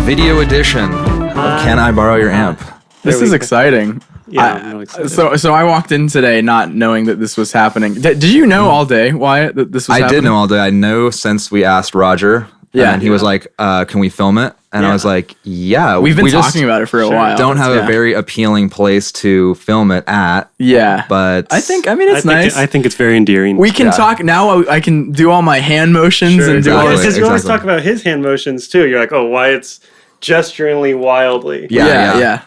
video edition of Can I Borrow Your Amp? This is exciting. Yeah, I'm really excited. So I walked in today not knowing that this was happening. Did you know all day, Wyatt, that this was happening? I did know all day. I know since we asked Roger. Yeah. And he was like, can we film it? And I was like, yeah. We've been we talking about it for a while. Don't have a very appealing place to film it at. Yeah. But it's nice. I think it's very endearing. We can talk now. I can do all my hand motions and do all Because this. you always talk about his hand motions too. You're like, oh, Wyatt's gesturingly wildly. Yeah.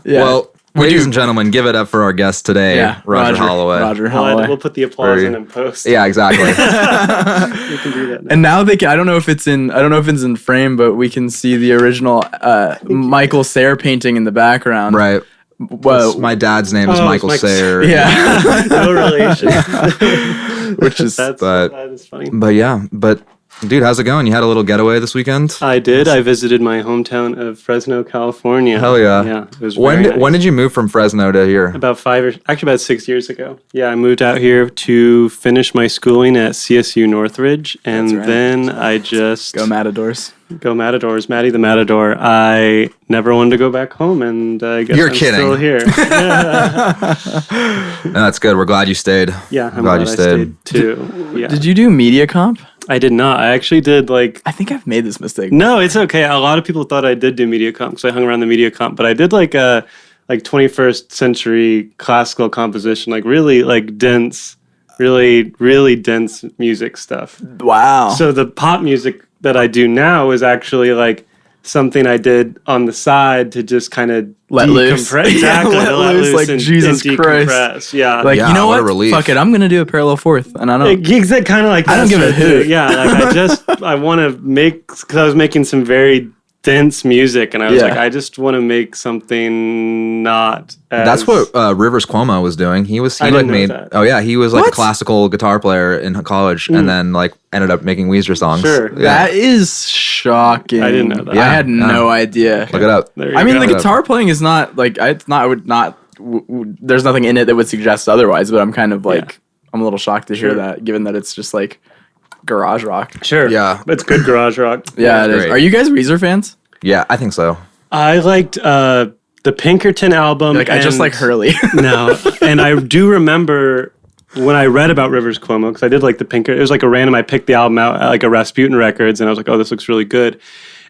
Well, ladies and gentlemen, give it up for our guest today, Roger Hallaway. Roger Hallaway. We'll put the applause in post. Yeah, exactly. We can do that now. And now they can, I don't know if it's in frame, but we can see the original Michael Sayre painting in the background. Right. Well, My dad's name is Michael Sayre. Yeah. No relation. Which is that is funny. But dude, how's it going? You had a little getaway this weekend? I did. I visited my hometown of Fresno, California. Hell yeah. Yeah, it was When very nice. did you move from Fresno to here? About 6 years ago. Yeah, I moved out here to finish my schooling at CSU Northridge, and then I just Go Matadors. Go Matadors, Matty the Matador. I never wanted to go back home, and I guess You're I'm kidding. still here. No, that's good. We're glad you stayed. Yeah, I'm glad glad you I stayed. stayed too. Yeah. Did you do media comp? I did not. I actually did I think I've made this mistake. No, it's okay. A lot of people thought I did do media comp because I hung around the media comp, but I did like 21st century classical composition, like really like dense, really dense music stuff. Wow. So the pop music that I do now is actually like something I did on the side to just kind of Let loose. Exactly. Yeah, let loose, like, and Jesus Christ. decompress. Yeah. Like, Yeah, you know what a what? relief. Fuck it. I'm going to do a parallel fourth. And I don't. Exactly, kind of like I don't give a hoot. Yeah, like I want to make, because I was making some very dense music, and I was like, I just want to make something not as... That's what Rivers Cuomo was doing. He didn't know made that. Oh yeah, he was like What? a classical guitar player in college, and then like ended up making Weezer songs. Sure. Yeah. That is shocking. I didn't know that. I had no idea. Look it up. There you I mean, go. the guitar playing is not like it's not. I would not. There's nothing in it that would suggest otherwise. But I'm kind of like I'm a little shocked to hear that, given that it's just like garage rock. Sure. Yeah. It's good garage rock. Yeah, it is. great. Are you guys Weezer fans? Yeah, I think so. I liked the Pinkerton album. Like I just like Hurley. No, and I do remember when I read about Rivers Cuomo, because I did like the Pinkerton. It was like a random. I picked the album out at like a Rasputin Records, and I was like, oh, this looks really good.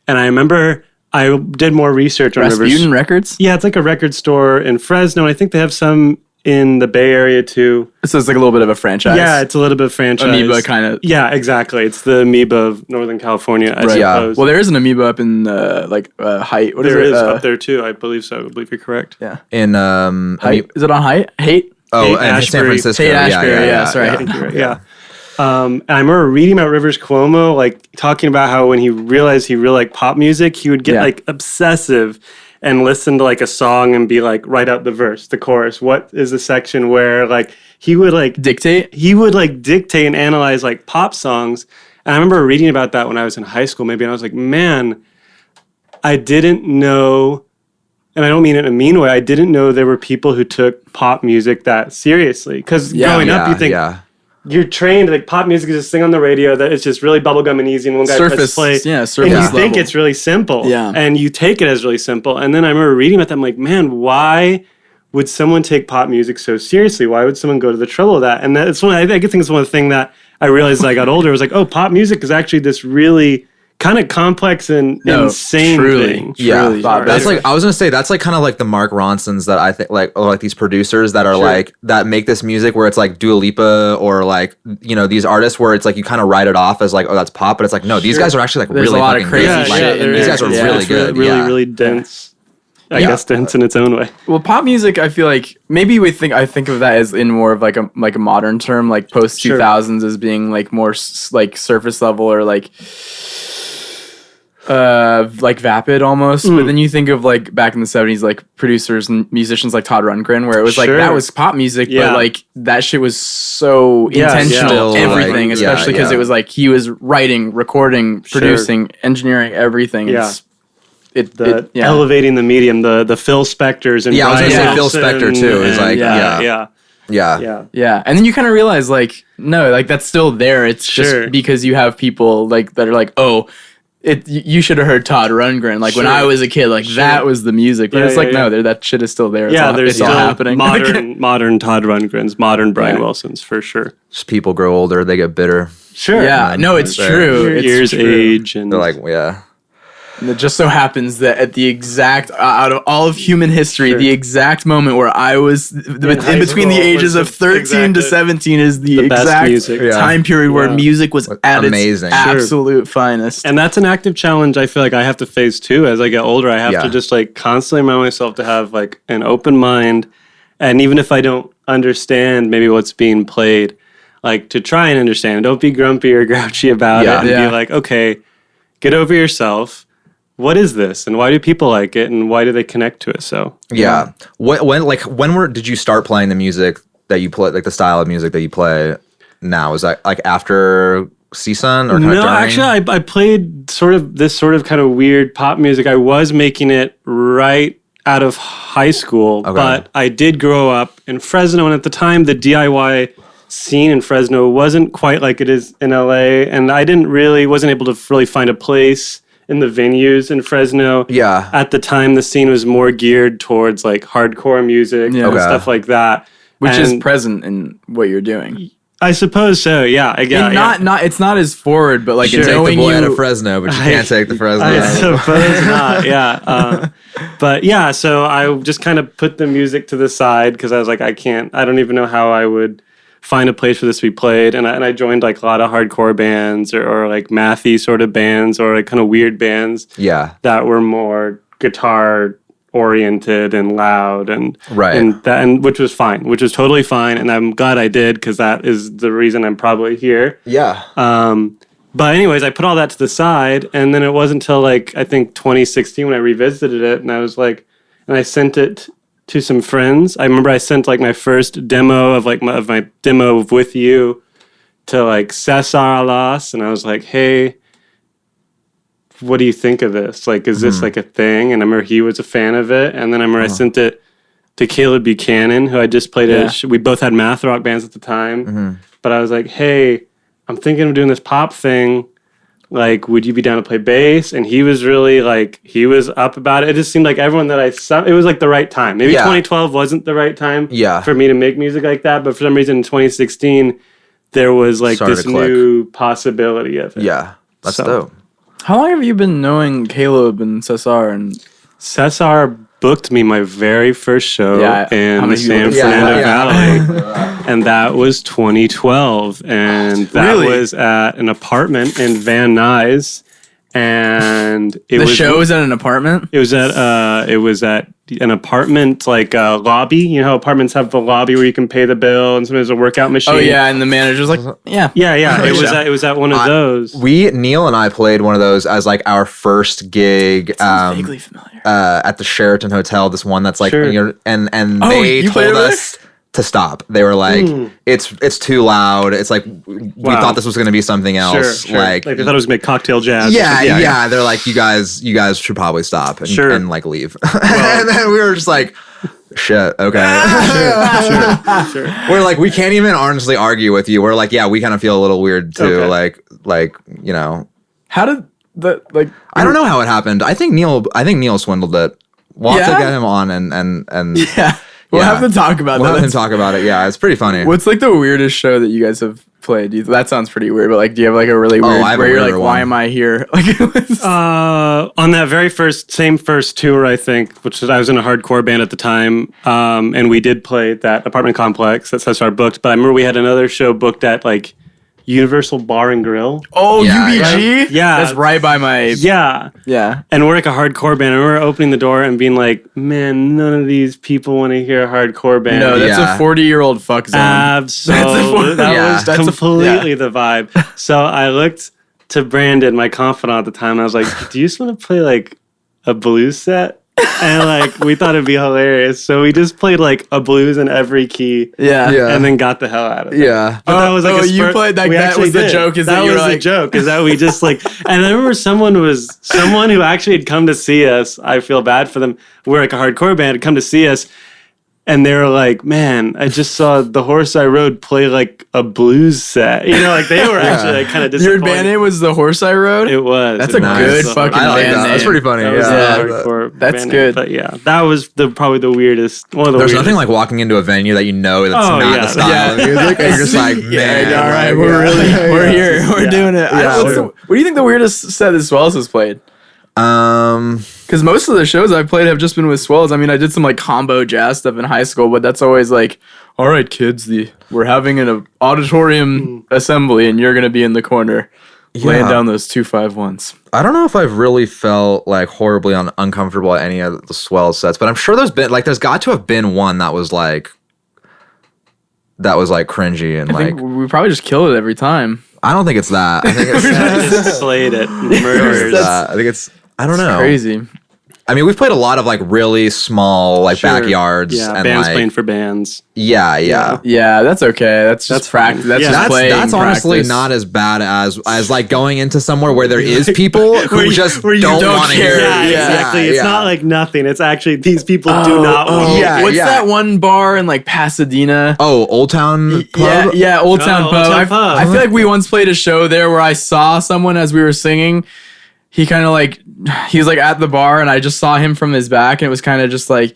And I remember I did more research on Rasputin Rivers. Records. Yeah, it's like a record store in Fresno, and I think they have some in the Bay Area too. So it's like a little bit of a franchise. Yeah, it's a little bit of franchise. Amoeba kind of. Yeah, exactly. It's the Amoeba of Northern California, I Right. Yeah. suppose. Well, there is an Amoeba up in Height. What is there it? is up there too. I believe so. I believe you're correct. Yeah. In Height. Is it on Height? Hate. oh, Haight and San Ashbury. Francisco. Haight-Ashbury, yeah, sorry. I think you're right. Yeah. And I remember reading about Rivers Cuomo, like talking about how when he realized he really liked pop music, he would get like obsessive and listen to like a song and be like, write out the verse, the chorus. What is the section where like he would like Dictate. He would like dictate and analyze like pop songs. And I remember reading about that when I was in high school, maybe, and I was like, man, I didn't know. And I don't mean it in a mean way. I didn't know there were people who took pop music that seriously. Because growing up, you think you're trained like pop music is this thing on the radio that it's just really bubblegum and easy, and one guy presses play. Surface and you level. think it's really simple. Yeah. And you take it as really simple. And then I remember reading about that. I'm like, man, why would someone take pop music so seriously? Why would someone go to the trouble of that? And that's one. I think it's one of the things that I realized as I got older. I was like, oh, pop music is actually this really kind of complex and insane thing. Yeah, Truly. that's like I was gonna say that's like kind of like the Mark Ronsons that I think like these producers that are like that make this music where it's like Dua Lipa or like these artists where it's like you kind of write it off as like, oh, that's pop, but it's like no, these guys are actually like There's really a lot of fucking crazy good. shit in These there. guys are Yeah. really It's good. really dense. I guess dense in its own way. Well, pop music, I feel like maybe I think of that as in more of like a modern term, like post 2000s as being like more like surface level or like vapid almost. But then you think of like back in the 70s, like producers and musicians like Todd Rundgren, where it was like that was pop music, but like that shit was so intentional, Still, everything, like, especially because it was like he was writing, recording, producing, engineering, everything. Yeah. It's, elevating the medium, the Phil Spectors and I was gonna say Brian Phil Spector Wilson too. Is like yeah. Yeah, and then you kind of realize like no, like that's still there. It's just because you have people like that are like, oh, you should have heard Todd Rundgren. Like when I was a kid, like that was the music. But it's like no, that shit is still there. There's still happening. Modern Todd Rundgrens, modern Brian Wilsons for sure. Just people grow older, they get bitter. Sure. Yeah. No, it's true. Years age and they're like And it just so happens that at the exact out of all of human history, the exact moment where I was in between the ages of 13 to 17 is the exact time period where music was at its absolute finest. And that's an active challenge I feel like I have to face too. As I get older, I have to just like constantly remind myself to have like an open mind. And even if I don't understand maybe what's being played, like to try and understand. Don't be grumpy or grouchy about it. And be like, okay, get over yourself. What is this, and why do people like it, and why do they connect to it? So when did you start playing the music that you play, like the style of music that you play now? Is that like after CSUN or no? Actually, I played sort of kind of weird pop music. I was making it right out of high school, but I did grow up in Fresno, and at the time, the DIY scene in Fresno wasn't quite like it is in LA, and I wasn't able to really find a place in the venues in Fresno. Yeah. At the time, the scene was more geared towards like hardcore music and stuff like that. Which is present in what you're doing. I suppose so, yeah. Not it's not as forward, but like you take the boy out of Fresno, but you can't take the Fresno. I suppose not, yeah. But yeah, so I just kind of put the music to the side because I was like, I don't even know how I would find a place for this to be played, and I joined like a lot of hardcore bands or like mathy sort of bands or like kind of weird bands that were more guitar oriented and loud and which was fine, which was totally fine, and I'm glad I did because that is the reason I'm probably here. But anyways, I put all that to the side, and then it wasn't until like I think 2016 when I revisited it, and I was like, and I sent it to some friends. I remember I sent like my first demo of my demo of With You to like Cesar Alas, and I was like, hey, what do you think of this? Like, is this like a thing? And I remember he was a fan of it. And then I remember I sent it to Caleb Buchanan, who I just played we both had math rock bands at the time. But I was like, hey, I'm thinking of doing this pop thing. Like, would you be down to play bass? And he was really like, he was up about it. It just seemed like everyone that I saw, it was like the right time. Maybe 2012 wasn't the right time for me to make music like that. But for some reason in 2016, there was like this new possibility of it. Yeah, that's dope. How long have you been knowing Caleb and Cesar? Cesar booked me my very first show in the San Fernando Valley. And that was 2012. And that was at an apartment in Van Nuys. And the show was at an apartment? It was at an apartment, like a lobby. You know how apartments have the lobby where you can pay the bill and sometimes a workout machine. Oh yeah, and the manager's like, yeah. It was at one of those. Neil and I played one of those as like our first gig. Vaguely familiar. At the Sheraton Hotel. This one that's like, and they told us to stop. They were like, it's too loud. It's like we thought this was going to be something else. Sure. Like they thought it was going to be cocktail jazz. Yeah. They're like, you guys should probably stop and like leave. And then we were just like, shit. Okay. Sure. We're like, we can't even honestly argue with you. We're like, yeah, we kind of feel a little weird too. Okay. Like you know. How did that like? I don't know how it happened. I think Neil swindled it. We'll have to get him on and yeah. We'll have to talk about that. We'll have him talk about it. Yeah, it's pretty funny. What's like the weirdest show that you guys have played? That sounds pretty weird, but like, do you have like a really weird where you're like, why am I here? Like, on that very first tour, I think, which was, I was in a hardcore band at the time, and we did play that apartment complex that Cesar booked. But I remember we had another show booked at like Universal Bar and Grill. Oh, UBG? Yeah. That's right by my... Yeah. Yeah. And we're like a hardcore band. And we were opening the door and being like, man, none of these people want to hear a hardcore band. No, that's a 40-year-old fuck zone. Absolutely. That was completely the vibe. So I looked to Brandon, my confidant at the time, and I was like, do you just want to play like a blues set? And like we thought it'd be hilarious, so we just played like a blues in every key, and then got the hell out of it. Yeah, but that was like you played that. That was the joke. Is that was the joke? Is that we just like? And I remember someone who actually had come to see us. I feel bad for them. We're like a hardcore band, had come to see us, And they were like, man, I just saw The Horse I Rode play like a blues set. You know, like they were actually like kind of disappointed. Your band name was The Horse I Rode? It was. That's a good fucking I like band that. name. That's pretty funny. That's good. But yeah, that was probably the weirdest. One of the There's weirdest. nothing like walking into a venue that you know that's not the style of music. And you're just like, man, all right, we're here. We're doing it. What do you think the weirdest set that Swells has played? Because most of the shows I've played have just been with Swells. I mean, I did some like combo jazz stuff in high school, but that's always like, all right, kids, we're having an auditorium assembly, and you're gonna be in the corner laying down those 2-5-1s. I don't know if I've really felt like horribly uncomfortable at any of the Swells sets, but I'm sure there's got to have been one that was like cringy and I think we probably just killed it every time. I don't think it's that. I think it's just slayed it. Murders. I think it's. I don't know. Crazy. I mean, we've played a lot of like really small like backyards. Yeah, and bands like, playing for bands. Yeah. Yeah, that's okay. That's just practice. That's honestly not as bad as like going into somewhere where there is people who just don't want to hear. Yeah, exactly. It's not like nothing. It's actually these people do not want. Yeah, What's that one bar in like Pasadena? Oh, Old Town Pub? Yeah, Old Town Pub. Old Town Pub. I feel like we once played a show there where I saw someone as we were singing. He kind of like, he was like at the bar and I just saw him from his back, and it was kind of just like,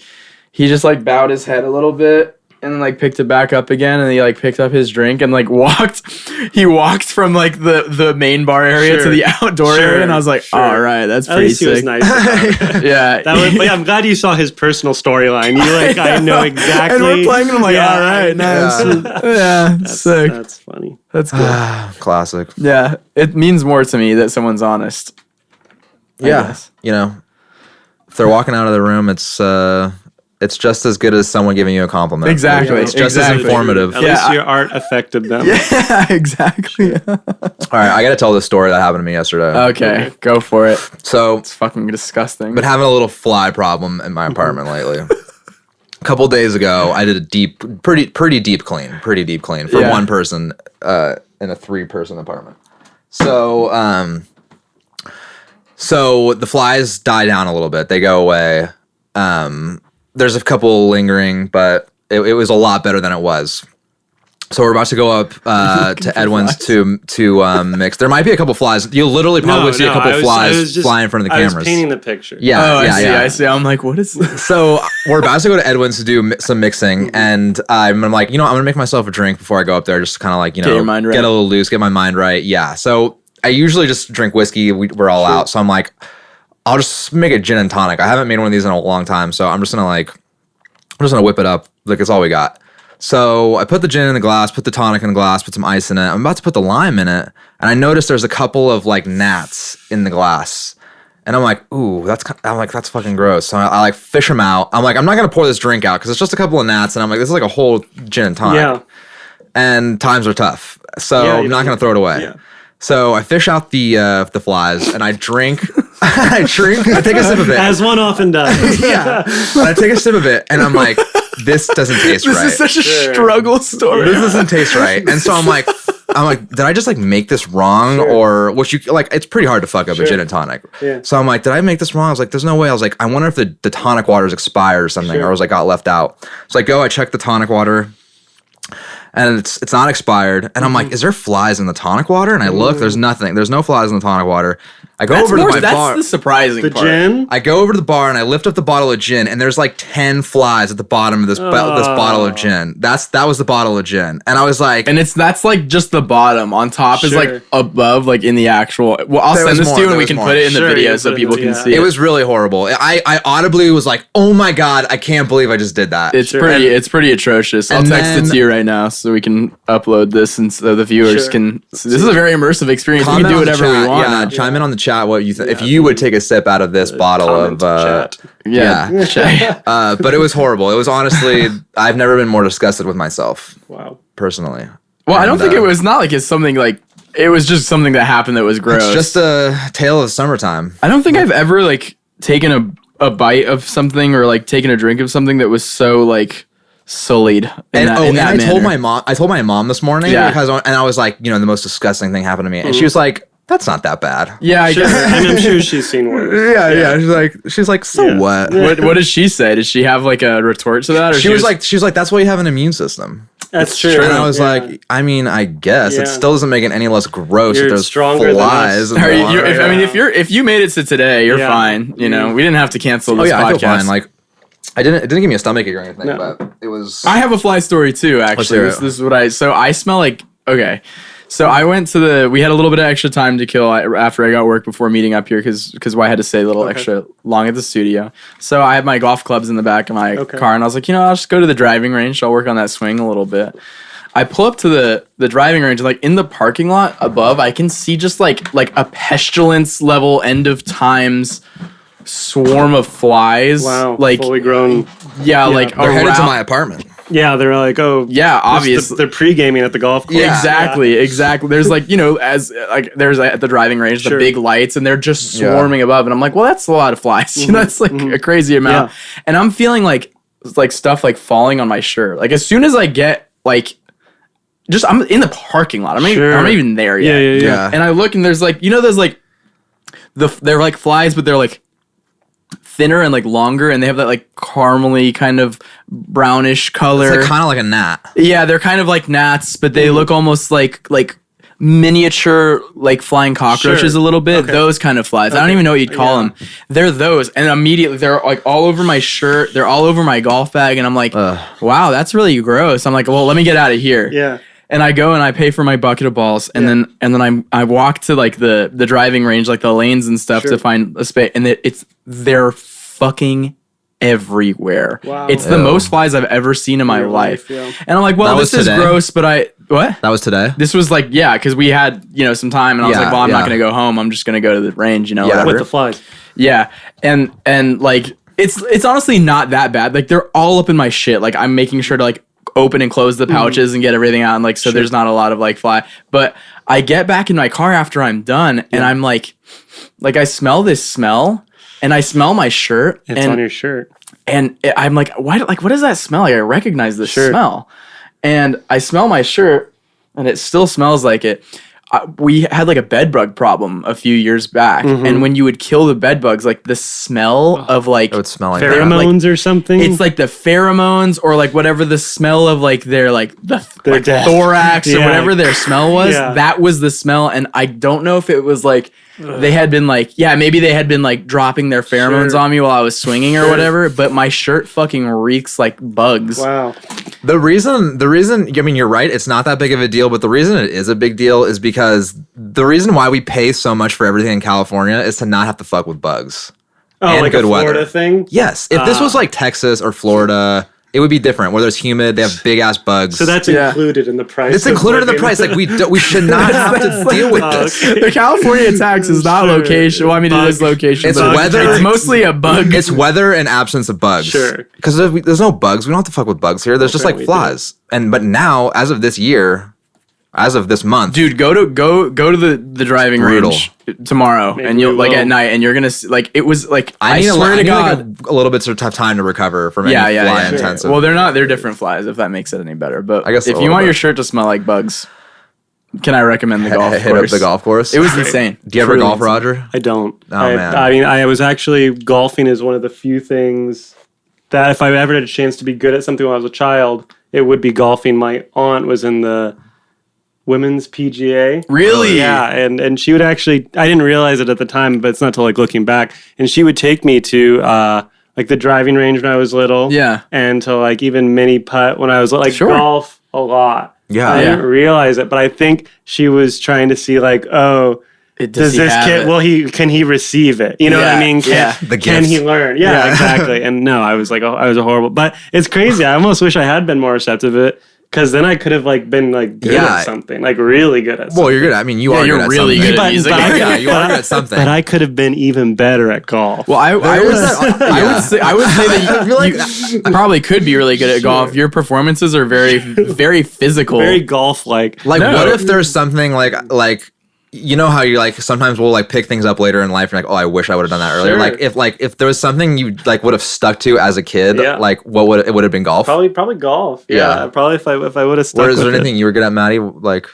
he just like bowed his head a little bit and then like picked it back up again, and he like picked up his drink and like walked from like the main bar area to the outdoor area, and I was like, all right, that's At pretty least sick. He was nice about it. Yeah. But yeah, I'm glad you saw his personal storyline. You like, I know exactly. And we're playing and I'm like, all right, nice. Yeah, sick. That's funny. That's good. Classic. Yeah, it means more to me that someone's honest. Yeah, you know, if they're walking out of the room, it's just as good as someone giving you a compliment. Exactly. It's just as informative. At least your art affected them. Yeah, exactly. All right, I got to tell this story that happened to me yesterday. Okay, go for it. So It's fucking disgusting. been having a little fly problem in my apartment lately. A couple days ago, I did a pretty deep clean for one person in a 3-person apartment. So the flies die down a little bit. They go away. There's a couple lingering, but it was a lot better than it was. So we're about to go up to Edwin's to mix. There might be a couple flies. You'll literally probably see a couple flies fly in front of the cameras. I was painting the picture. Yeah. I see. I'm like, what is this? So we're about to go to Edwin's to do some mixing, and I'm like, I'm gonna make myself a drink before I go up there, just kind of like, get your mind right. Get a little loose, get my mind right. Yeah. So I usually just drink whiskey. We're all out, so I'm like, I'll just make a gin and tonic. I haven't made one of these in a long time, so I'm just gonna whip it up. Like, it's all we got. So I put the gin in the glass, put the tonic in the glass, put some ice in it. I'm about to put the lime in it, and I noticed there's a couple of like gnats in the glass. And I'm like, ooh, that's fucking gross. So I like fish them out. I'm like, I'm not gonna pour this drink out because it's just a couple of gnats. And I'm like, this is like a whole gin and tonic. Yeah. And times are tough, so I'm not gonna throw it away. Yeah. So I fish out the flies, and I drink. I take a sip of it. As one often does. Yeah. And I take a sip of it, and I'm like, this doesn't taste right. This is such a struggle story. This doesn't taste right. And so I'm like, did I just like make this wrong? Or what you like, it's pretty hard to fuck up a gin and tonic. Yeah. So I'm like, did I make this wrong? I was like, there's no way. I was like, I wonder if the tonic water is expired or something, or was like got left out. So I check the tonic water, and it's not expired. And I'm like, is there flies in the tonic water? And I look, there's nothing. There's no flies in the tonic water. I go over to my bar. That's the surprising part. Gin? I go over to the bar and I lift up the bottle of gin, and there's like 10 flies at the bottom of this bottle of gin. That was the bottle of gin, and I was like, and that's like just the bottom. On top is like above, like in the actual. Well, I'll send this to you, and we can put it in the video so people can see it. It was really horrible. I audibly was like, oh my god, I can't believe I just did that. It's pretty atrocious. I'll text it to you right now so we can upload this, and so the viewers can. So this is a very immersive experience. We can do whatever we want. Yeah, chime in on the chat what you think. If you would take a sip out of this bottle of chat. But it was horrible. It was honestly, I've never been more disgusted with myself. Wow. Personally. Well, I don't think it was not like it's something like it was just something that happened that was gross. It's just a tale of summertime. I don't think I've ever like taken a bite of something or like taken a drink of something that was so like sullied. I told my mom this morning because I was like, the most disgusting thing happened to me, and she was like, that's not that bad. Yeah, I guess. And I'm sure she's seen worse. Yeah. She's like, so what? What does she say? Does she have like a retort to that? Or she was like, that's why you have an immune system. That's true. And I was like, I mean, I guess it still doesn't make it any less gross You're if there's stronger flies. than us. If you made it to today, you're fine. You know, we didn't have to cancel this podcast. I feel fine. Like, it didn't give me a stomachache or anything, but it was. I have a fly story too. Actually, this is what I smell like. Okay. So I went to we had a little bit of extra time to kill after I got work before meeting up here because I had to stay a little extra long at the studio. So I had my golf clubs in the back of my car, and I was like, I'll just go to the driving range. I'll work on that swing a little bit. I pull up to the driving range, like in the parking lot above, I can see just like a pestilence level end of times swarm of flies. Wow, like fully grown. Yeah, like they're headed to my apartment. Yeah, they're like, obviously they're pre-gaming at the golf course. Yeah, exactly. There's like, there's at the driving range, the big lights, and they're just swarming above. And I'm like, well, that's a lot of flies. That's like a crazy amount. Yeah. And I'm feeling like stuff like falling on my shirt. Like as soon as I get like, I'm in the parking lot. I'm not even there yet. Yeah. And I look and there's like, there's like, they're like flies, but they're like thinner and like longer, and they have that like caramely kind of brownish color. It's like, kind of like a gnat. Yeah, they're kind of like gnats, but they look almost like miniature like flying cockroaches a little bit. Okay. Those kind of flies. I don't even know what you'd call them. They're those, and immediately they're like all over my shirt. They're all over my golf bag, and I'm like, wow, that's really gross. I'm like, well, let me get out of here. Yeah. And I go and I pay for my bucket of balls, and then I walk to like the driving range, like the lanes and stuff to find a space, and they're fucking everywhere. Wow. It's the most flies I've ever seen in my life. And I'm like, well, this is gross, but what? That was today? This was like, because we had, some time, and I was like, well, I'm not going to go home. I'm just going to go to the range, whatever. With the flies. Yeah. And like, it's honestly not that bad. Like, they're all up in my shit. Like, I'm making sure to like open and close the pouches and get everything out, and like so there's not a lot of like fly. But I get back in my car after I'm done, and I'm like I smell this smell, and I smell my shirt. It's on your shirt, and I'm like, why? Like, what does that smell? Like, I recognize the smell, and I smell my shirt, and it still smells like it. We had like a bed bug problem a few years back, and when you would kill the bed bugs, like the smell of like it would smell like pheromones or something. It's like the pheromones or like whatever the smell of like their like the like thorax or whatever their smell was. Yeah. That was the smell, and I don't know if it was like they had been like maybe they had been like dropping their pheromones on me while I was swinging or whatever. But my shirt fucking reeks like bugs. Wow. The reason, I mean, you're right. It's not that big of a deal, but the reason it is a big deal is because the reason why we pay so much for everything in California is to not have to fuck with bugs. Oh, like good a Florida thing? Yes. If this was like Texas or Florida, it would be different. Where there's humid, they have big ass bugs. So that's included in the price. It's included in the price. Like we should not have to deal with this. The California tax is not location. Well, I mean, it is location. It's weather. It's mostly a bug. It's weather and absence of bugs. Sure. Because there's no bugs. We don't have to fuck with bugs here. There's just like flies. But now, as of this year, as of this month, dude, go to the driving range tomorrow, and you'll like at night, and you're gonna see, like it was like I swear to God, like a little bit of time to recover from any fly intensive. Well, they're different flies, if that makes it any better. But I guess if you want your shirt to smell like bugs, can I recommend the golf course? Hit up the golf course. It was insane. Do you ever golf, Roger? I don't. Oh man. I mean, I was actually golfing is one of the few things that if I ever had a chance to be good at something when I was a child, it would be golfing. My aunt was in the women's PGA. Really? Yeah, and she would actually, I didn't realize it at the time, but it's not till like looking back, and she would take me to like the driving range when I was little. Yeah. And to like even mini putt when I was like golf a lot. Yeah. I didn't realize it, but I think she was trying to see like, does this kid, can he receive it? You know what I mean? Can he learn? Yeah, exactly. And no, I was like, I was a horrible, but it's crazy. I almost wish I had been more receptive to it. Because then I could have like been like good at something, like really good at something. Well, you're good. I mean, you are. You're good at really something. good at music. You are good at something. But I could have been even better at golf. Well, I would say that you probably could be really good at golf. Your performances are very, very physical, very golf-like. Like, what if there's something like. You know how you like sometimes we'll like pick things up later in life and like, oh, I wish I would have done that earlier. Sure. Like if there was something you like would have stuck to as a kid, like what would it would have been golf? Probably golf. Yeah. Probably if I would have stuck. Or is there anything you were good at, Maddie? Like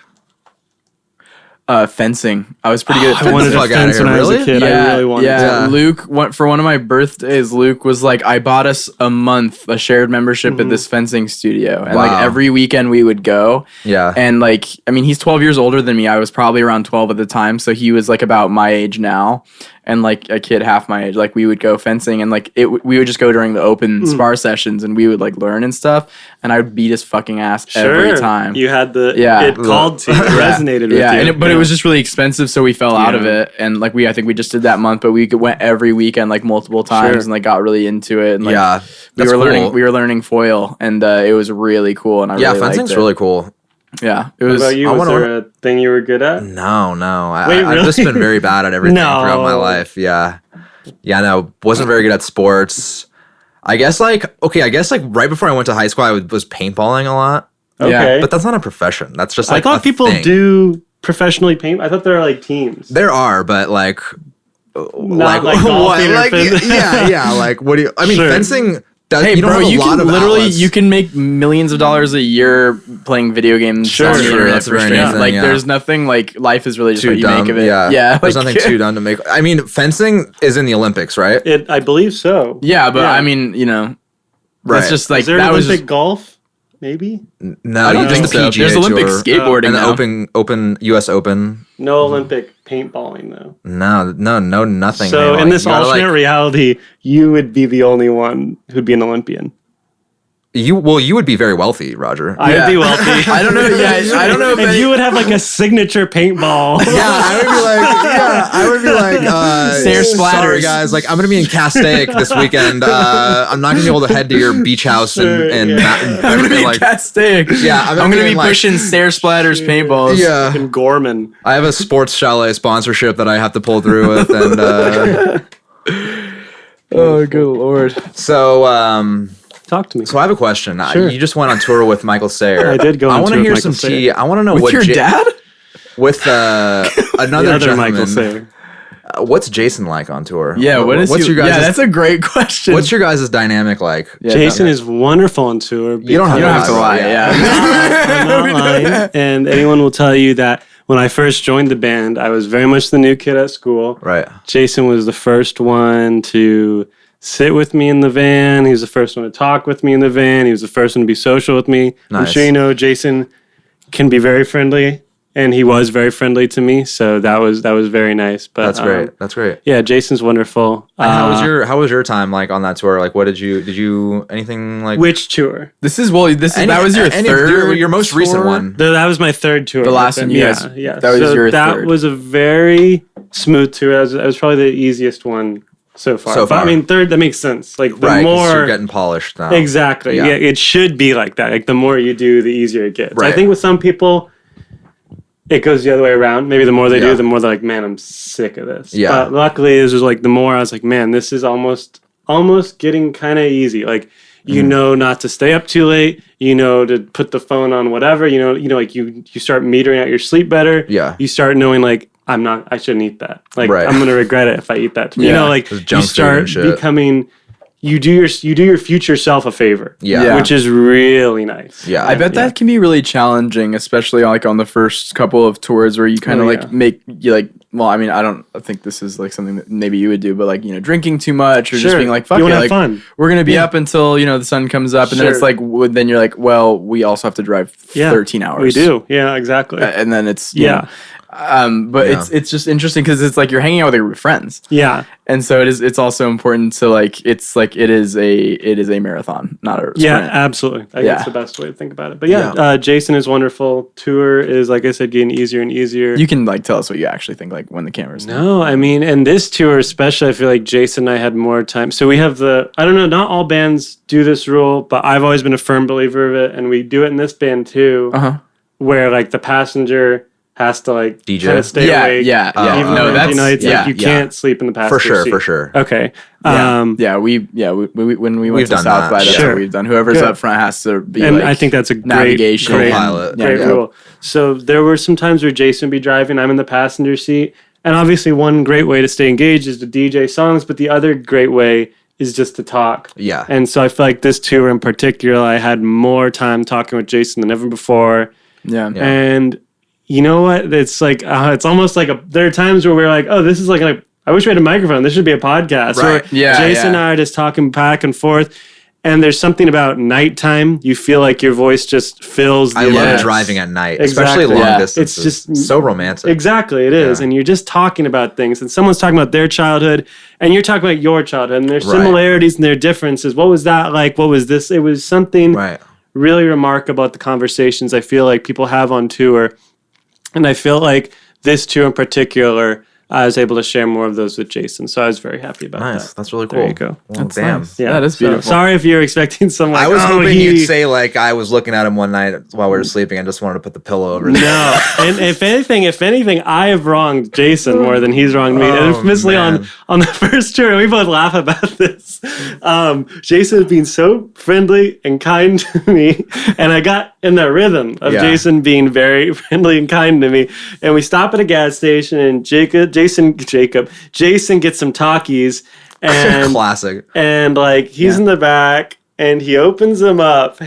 Fencing. I was pretty good at I wanted fencing. to fence when I was a kid. I really wanted to. Luke, for one of my birthdays, Luke was like, I bought us a shared membership at this fencing studio. And like every weekend we would go. Yeah. And like, I mean, he's 12 years older than me. I was probably around 12 at the time. So he was like about my age now. And like a kid half my age, like we would go fencing and like we would just go during the open spar sessions and we would like learn and stuff. And I would beat his fucking ass every time. You had it called to you, it resonated with you. But it was just really expensive, so we fell out of it. And like I think we just did that month, but we went every weekend like multiple times and like got really into it. And like we were learning foil, and it was really cool. And I really fencing's liked it. really cool. Yeah, it was. What about you? Was there a thing you were good at? No. Wait, really? I've just been very bad at everything throughout my life. Yeah. No, wasn't very good at sports. I guess like right before I went to high school, I was paintballing a lot. Okay. But that's not a profession. That's just like I thought people do professionally paint. I thought there are like teams. There are, but like not like golfing or fencing. Yeah. Like, what do you? I mean, fencing. Hey, bro, you can literally you can make millions of dollars a year playing video games. Sure, that's very nice. Like, there's nothing like life is really just what you make of it. Yeah. There's nothing too dumb to make. I mean, fencing is in the Olympics, right? I believe so. Yeah, but I mean, that's just like is there that Olympic was golf. Maybe? No, I don't think so. There's Olympic skateboarding and the Open US Open. No Olympic paintballing though. No, nothing. So in this alternate reality, you would be the only one who'd be an Olympian. You would be very wealthy, Roger. I would be wealthy. I don't know. Yeah, I don't know. And you would have like a signature paintball. I would be like, Stair splatters. Sorry guys, like I'm gonna be in Castaic this weekend. I'm not gonna be able to head to your beach house and I'm gonna be like Castaic. Yeah, I'm gonna be pushing stair splatters paintballs. Yeah, in Gorman. I have a sports chalet sponsorship that I have to pull through with, and oh good lord. So talk to me. So I have a question. Sure. You just went on tour with Michael Sayer. I did go on tour with Michael Sayer. I want to hear some tea. I want to know with what your dad? With another gentleman. Michael Sayer. What's Jason like on tour? Yeah, what's your guys? Yeah, that's a great question. What's your guys' dynamic like? Yeah, Jason is wonderful on tour. You don't have to lie. Yeah. I'm not lying. And anyone will tell you that when I first joined the band, I was very much the new kid at school. Right. Jason was the first one to sit with me in the van. He was the first one to talk with me in the van. He was the first one to be social with me. Nice. I'm sure you know Jason can be very friendly, and he was very friendly to me. So that was very nice. But that's great. That's great. Yeah, Jason's wonderful. How was your time like on that tour? Like, what did you anything like? Which tour? That was your third. Your most recent one. That was my third tour. The last one, yeah. That was your third. That was a very smooth tour. That was probably the easiest one. So far. But I mean, third, that makes sense. Like, the more... you're getting polished now. Exactly. Yeah, it should be like that. Like, the more you do, the easier it gets. Right. I think with some people, it goes the other way around. Maybe the more they do, the more they're like, man, I'm sick of this. Yeah. But luckily, it was like, the more I was like, man, this is almost getting kind of easy. Like, you know not to stay up too late. You know to put the phone on whatever. You know, like, you start metering out your sleep better. Yeah. You start knowing, like, I shouldn't eat that. Like, I'm going to regret it if I eat that. You know, like, you start becoming, you do your future self a favor. Yeah. Which is really nice. Yeah. I bet that can be really challenging, especially like on the first couple of tours where you kind of well, I mean, I don't think this is like something that maybe you would do, but like, drinking too much or just being like, fuck it, like, fun. We're going to be up until, the sun comes up. And then it's like, then you're like, well, we also have to drive 13 hours. We do. Yeah, exactly. And then it's, but it's just interesting because it's like you're hanging out with your friends. Yeah. And so it's also important to like, it's like, it is a marathon, not a sprint. Yeah, absolutely. I think that's the best way to think about it. But Jason is wonderful. Tour is, like I said, getting easier and easier. You can like tell us what you actually think, like when the camera's No, I mean, and this tour especially, I feel like Jason and I had more time. So we have I don't know, not all bands do this rule, but I've always been a firm believer of it. And we do it in this band too, where like the passenger has to like DJ kind of stay awake. Yeah. Even No, that's like you can't sleep in the passenger seat. For sure. Okay. We when we went to South by, that's what we've done. Whoever's up front has to be and like, I think that's a navigation great pilot. Great rule. So there were some times where Jason would be driving, I'm in the passenger seat, and obviously one great way to stay engaged is to DJ songs, but the other great way is just to talk. Yeah. And so I feel like this tour in particular, I had more time talking with Jason than ever before. Yeah. And you know what? It's like, it's almost like there are times where we're like, oh, this is like I wish we had a microphone. This should be a podcast. Right. Or Jason and I are just talking back and forth. And there's something about nighttime. You feel like your voice just fills the I love driving at night, Exactly. especially long distances. It's just so romantic. Exactly, it is. And you're just talking about things. And someone's talking about their childhood, and you're talking about your childhood. And there's similarities and there are differences. What was that like? What was this? It was something really remarkable about the conversations I feel like people have on tour. And I feel like this tour in particular, I was able to share more of those with Jason, so I was very happy about that. That's really cool. There you go. Well, that's damn. Nice. Yeah, that is beautiful. Sorry if you're expecting someone. I was hoping you'd say like I was looking at him one night while we were sleeping and just wanted to put the pillow over his head. No, and if anything, I have wronged Jason more than he's wronged me. And especially on the first tour, we both laugh about this. Jason has been so friendly and kind to me, and I got in the rhythm of Jason being very friendly and kind to me. And we stop at a gas station, and Jason gets some Takis, and classic. And like he's in the back, and he opens them up,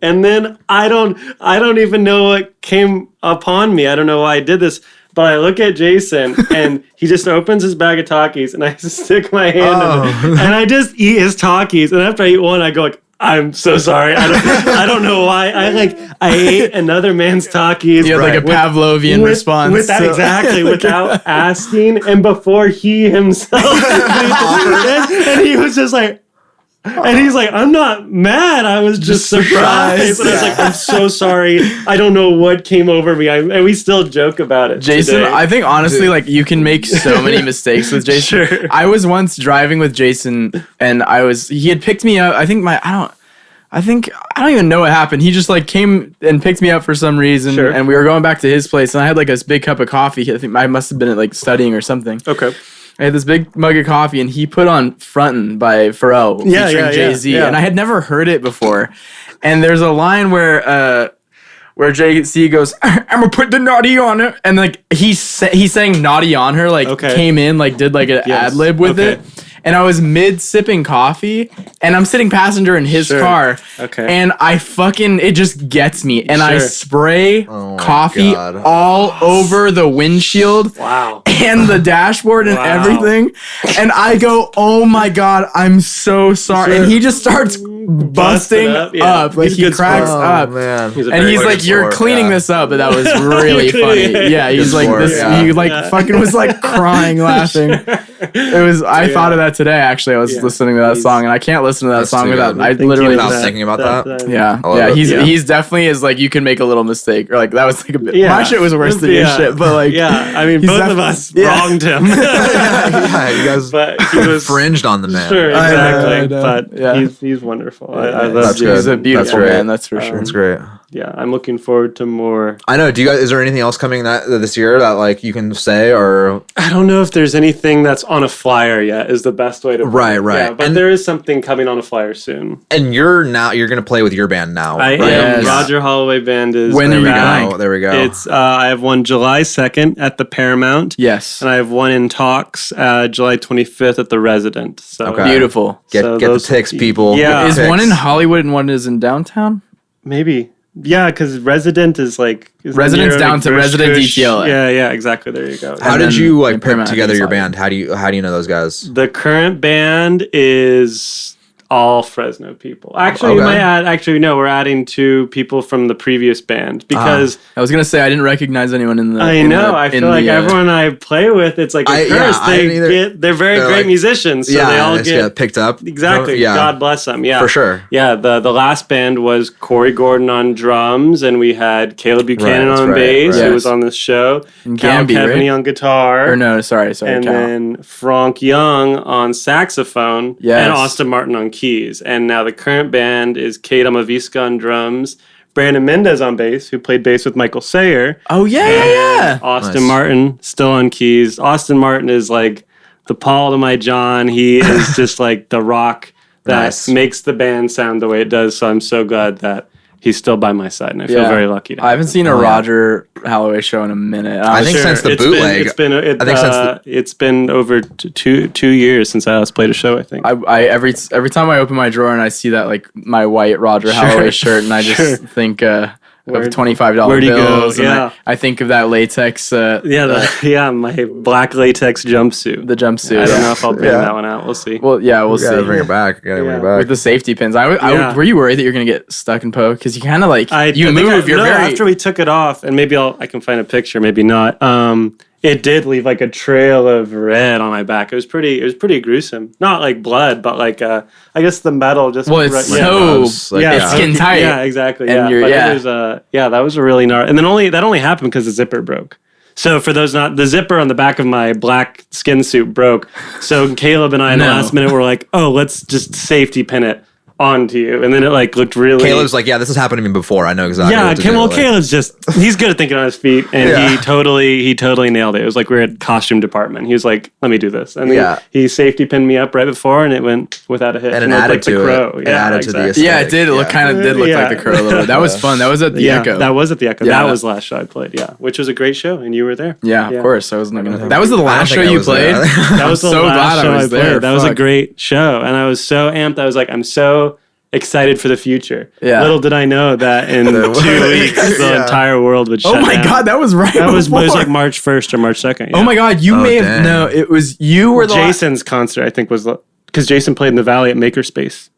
and then I don't even know what came upon me. I don't know why I did this, but I look at Jason, and he just opens his bag of Takis, and I just stick my hand in it, and I just eat his Takis, and after I eat one, I go like, I'm so sorry. I don't know why. I ate another man's Takis. You had like a Pavlovian response. Without asking, and before he himself and he was just like, and he's like, I'm not mad. I was just surprised. And I was like, I'm so sorry. I don't know what came over me. And we still joke about it. Jason, today. I think honestly, like you can make so many mistakes with Jason. Sure. I was once driving with Jason, and he had picked me up. I don't even know what happened. He just like came and picked me up for some reason, and we were going back to his place, and I had like this big cup of coffee. I think I must have been like studying or something. Okay. I had this big mug of coffee, and he put on Frontin' by Pharrell featuring Jay-Z, and I had never heard it before. And there's a line where Jay-Z goes, I'm gonna put the naughty on her, and like he sang naughty on her, like came in, like did like an ad lib with it. And I was mid sipping coffee, and I'm sitting passenger in his car. Okay. And it just gets me. And I spray coffee all over the windshield. Wow. And the dashboard and everything. And I go, oh my God, I'm so sorry. And he just starts busting up. Like he cracks up. Man. And he's like, you're cleaning this up. But that was really funny. Yeah, he's like this. He like fucking was like crying, laughing. It was. I thought of that today. Actually, I was listening to that song, and I can't listen to that song without. I literally was thinking about that. Yeah. He's definitely is like you can make a little mistake, or like that was like a bit. My shit was worse than your shit, but like I mean, both of us wronged him. You guys, but he was fringed on the man. Sure, exactly. But he's wonderful. I love him. He's a beautiful man. That's for sure. That's great. Yeah, I'm looking forward to more. I know. Is there anything else coming this year that like you can say, or I don't know if there's anything that's on a flyer yet. Is the best way to put it. Right. Yeah, but there is something coming on a flyer soon. And you're gonna play with your band now. I am. Roger Hallaway band is. When are you going? There we go. It's I have one July 2nd at the Paramount. Yes. And I have one in talks July 25th at the Resident. So beautiful. Get the ticks, people. Yeah. Is one in Hollywood and one is in downtown? Maybe. Yeah, because Resident is like Resident's down to Resident DTLA. Yeah, exactly. There you go. How did you like put together your band? How do you know those guys? The current band is all Fresno people. Actually, we might add. Actually, no, we're adding 2 people from the previous band because I was gonna say I didn't recognize anyone in the. I know. I feel like everyone I play with, it's like at first they're very great musicians, so they all get picked up. Exactly. Yeah. God bless them. Yeah, for sure. Yeah. The last band was Corey Gordon on drums, and we had Caleb Buchanan on bass, who was on this show. And Cal Kevany on guitar. Or no, sorry. And then Frank Young on saxophone. Yes. And Austin Martin on keys. And now the current band is Kate Amavisca on drums, Brandon Mendez on bass, who played bass with Michael Sayer. Oh, yeah. Austin Martin still on keys. Austin Martin is like the Paul to my John. He is just like the rock that makes the band sound the way it does. So I'm so glad that he's still by my side, and I feel very lucky to have I haven't seen a Roger Hallaway show in a minute. I think since the bootleg. It's been over two years since I last played a show, I think. Every time I open my drawer and I see that like my white Roger Hallaway shirt, and I just think of $25 where'd he go? bills. Yeah. And I think of that latex. My black latex jumpsuit. The jumpsuit. I don't know if I'll bring that one out. We'll see. Well, yeah, we'll see. Gotta bring it back. With the safety pins. Were you worried that you're gonna get stuck in poke? Because you kind of like after we took it off, and maybe I can find a picture, maybe not. It did leave like a trail of red on my back. It was pretty gruesome. Not like blood, but like I guess the metal just. Well, it's it's skin tight. Yeah, exactly. And it was that was a really gnarly. And then that only happened because the zipper broke. So for those the zipper on the back of my black skin suit broke. So Caleb and I in the last minute were like, oh, let's just safety pin it onto you, and then it like looked really. Caleb's like, yeah, this has happened to me before. I know exactly. Yeah, what to do. Caleb's he's good at thinking on his feet, and he totally nailed it. It was like we were at costume department. He was like, let me do this, and he safety pinned me up right before, and it went without a hitch. And it added to the crow. It added to the aesthetic. Yeah, it did. It did look like the crow a little bit. That was fun. That was at the Echo. That was at the Echo. That was the last show I played. Yeah, which was a great show, and you were there. Yeah, of course. I wasn't gonna. That was the last show you played. That was the last show I played. That was a great show, and I was so amped. I was like, I'm so excited for the future. Yeah. Little did I know that in 2 weeks the entire world would shut down. Oh my god, that was right. It was like March 1st or March 2nd. Yeah. Oh my god, you may have it was you were Jason's concert, I think, was because Jason played in the Valley at Makerspace.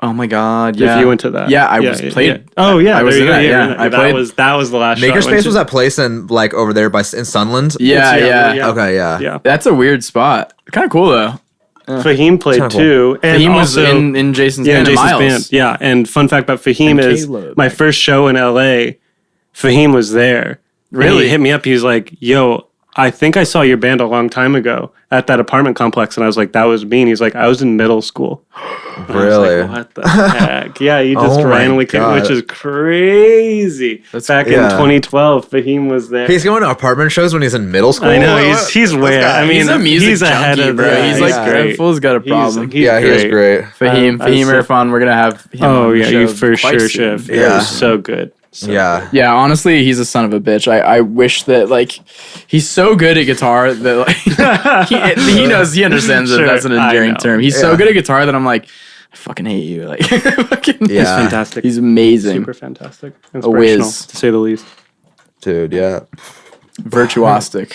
Oh my god, yeah. If you went to that. Yeah, I was played. Yeah. Oh yeah, I was in that. Yeah, I played. That was the last show. Makerspace was that place in like over there in Sunland. Yeah. Okay, yeah. That's a weird spot. Kind of cool though. Fahim played too. And Fahim was in Jason's band. Band. Yeah, and fun fact about Fahim is my first show in LA, Fahim was there. Really? He hit me up. He was like, yo, I think I saw your band a long time ago at that apartment complex. And I was like, that was me. And he's like, I was in middle school. Really? Like, what the heck? Yeah, he just randomly came, which is crazy. Back in 2012, Fahim was there. He's going to apartment shows when he's in middle school? I know, he's weird. I mean, he's ahead of bro. He's like great. Fool's got a problem. He is great. Fahim Irfan, we're going to have him on the show you for sure should. Yeah. It was so good. Yeah, honestly, he's a son of a bitch. I wish that like he's so good at guitar that like he understands that that's an endearing term. He's so good at guitar that I'm like, I fucking hate you. Like, he's fantastic. He's amazing. Super fantastic. Inspirational, a whiz, to say the least. Dude, yeah. Virtuosic.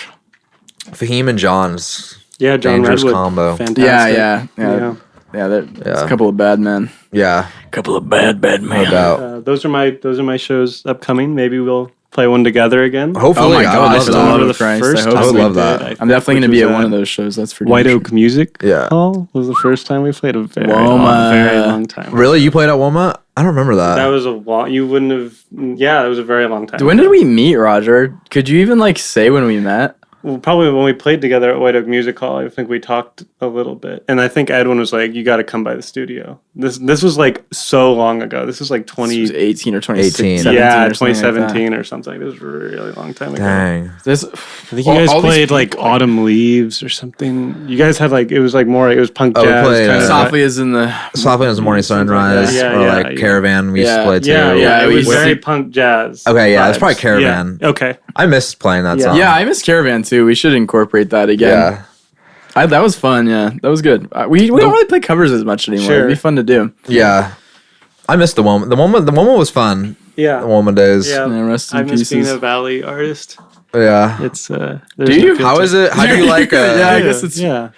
Fahim and John's. Yeah, John dangerous Redwood. Combo. Fantastic. Yeah, there's a couple of bad men. Yeah. A couple of bad men. No doubt. Those are my shows upcoming. Maybe we'll play one together again. Hopefully. Oh my gosh, I would love that. I'm definitely going to be at one of those shows. That's for White Oak Music Yeah. Hall was the first time we played a very long time. Really? You played at Woma? I don't remember that. That was a long. You wouldn't have. Yeah, it was a very long time. When did we meet, Roger? Could you even like say when we met? Well, probably when we played together at White Oak Music Hall, I think we talked a little bit. And I think Edwin was like, you got to come by the studio. This was like so long ago. This was like 2018 or 2016. Yeah, 2017 or something. It was a really long time ago. Dang. I think you guys played like Autumn Leaves or something. You guys had like, it was punk jazz. We played, Softly is in the Morning Sunrise. Or Caravan we used to play too. Yeah, it was very punk jazz. Okay, yeah, it's probably Caravan. Yeah. Okay. I missed playing that song. Yeah, I miss Caravan too. We should incorporate that again. Yeah. That was fun, yeah. That was good. We don't really play covers as much anymore. It'd be fun to do. Yeah. I missed the Woma. The Woma was fun. Yeah. The Woma days. Yeah. Rest in I miss pieces. being a Valley artist. Yeah. It's do you? How is it? How do you like I guess it's How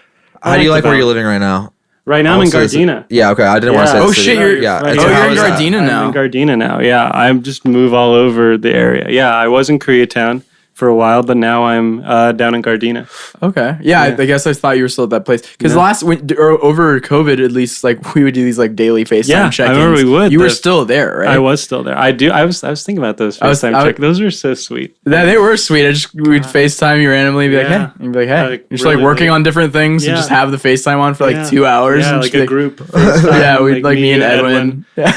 do you like where you're living right now? Right now I'm in Gardena. Yeah, okay. I didn't want to say Oh shit, you're you're in Gardena now. I'm in Gardena now. Yeah, I just move all over the area. Yeah, I was in Koreatown for a while, but now I'm down in Gardena. Okay. Yeah, I guess I thought you were still at that place. Because over COVID, at least, like, we would do these, like, daily FaceTime check-ins. I remember we would. You were still there, right? I was still there. I was thinking about those FaceTime check. Those were so sweet. They were sweet. we'd FaceTime you randomly and be like, hey. And be like, hey. Like, you're just, like, working on different things and just have the FaceTime on for, like, 2 hours. Yeah, and like a group. Yeah, we'd, like, me and Edwin. Yeah,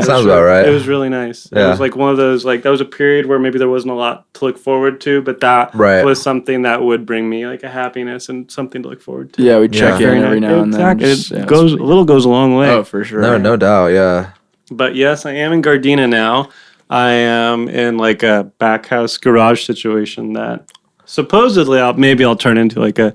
sounds about right. It was really nice. It was, like, one of those, like, that was a period where maybe there wasn't a lot to look forward to, but that was something that would bring me like a happiness and something to look forward to. Yeah, we check in every now and then. It goes a long way. Oh, for sure. No doubt, yeah. But yes, I am in Gardena now. I am in like a back house garage situation that supposedly I'll turn into like a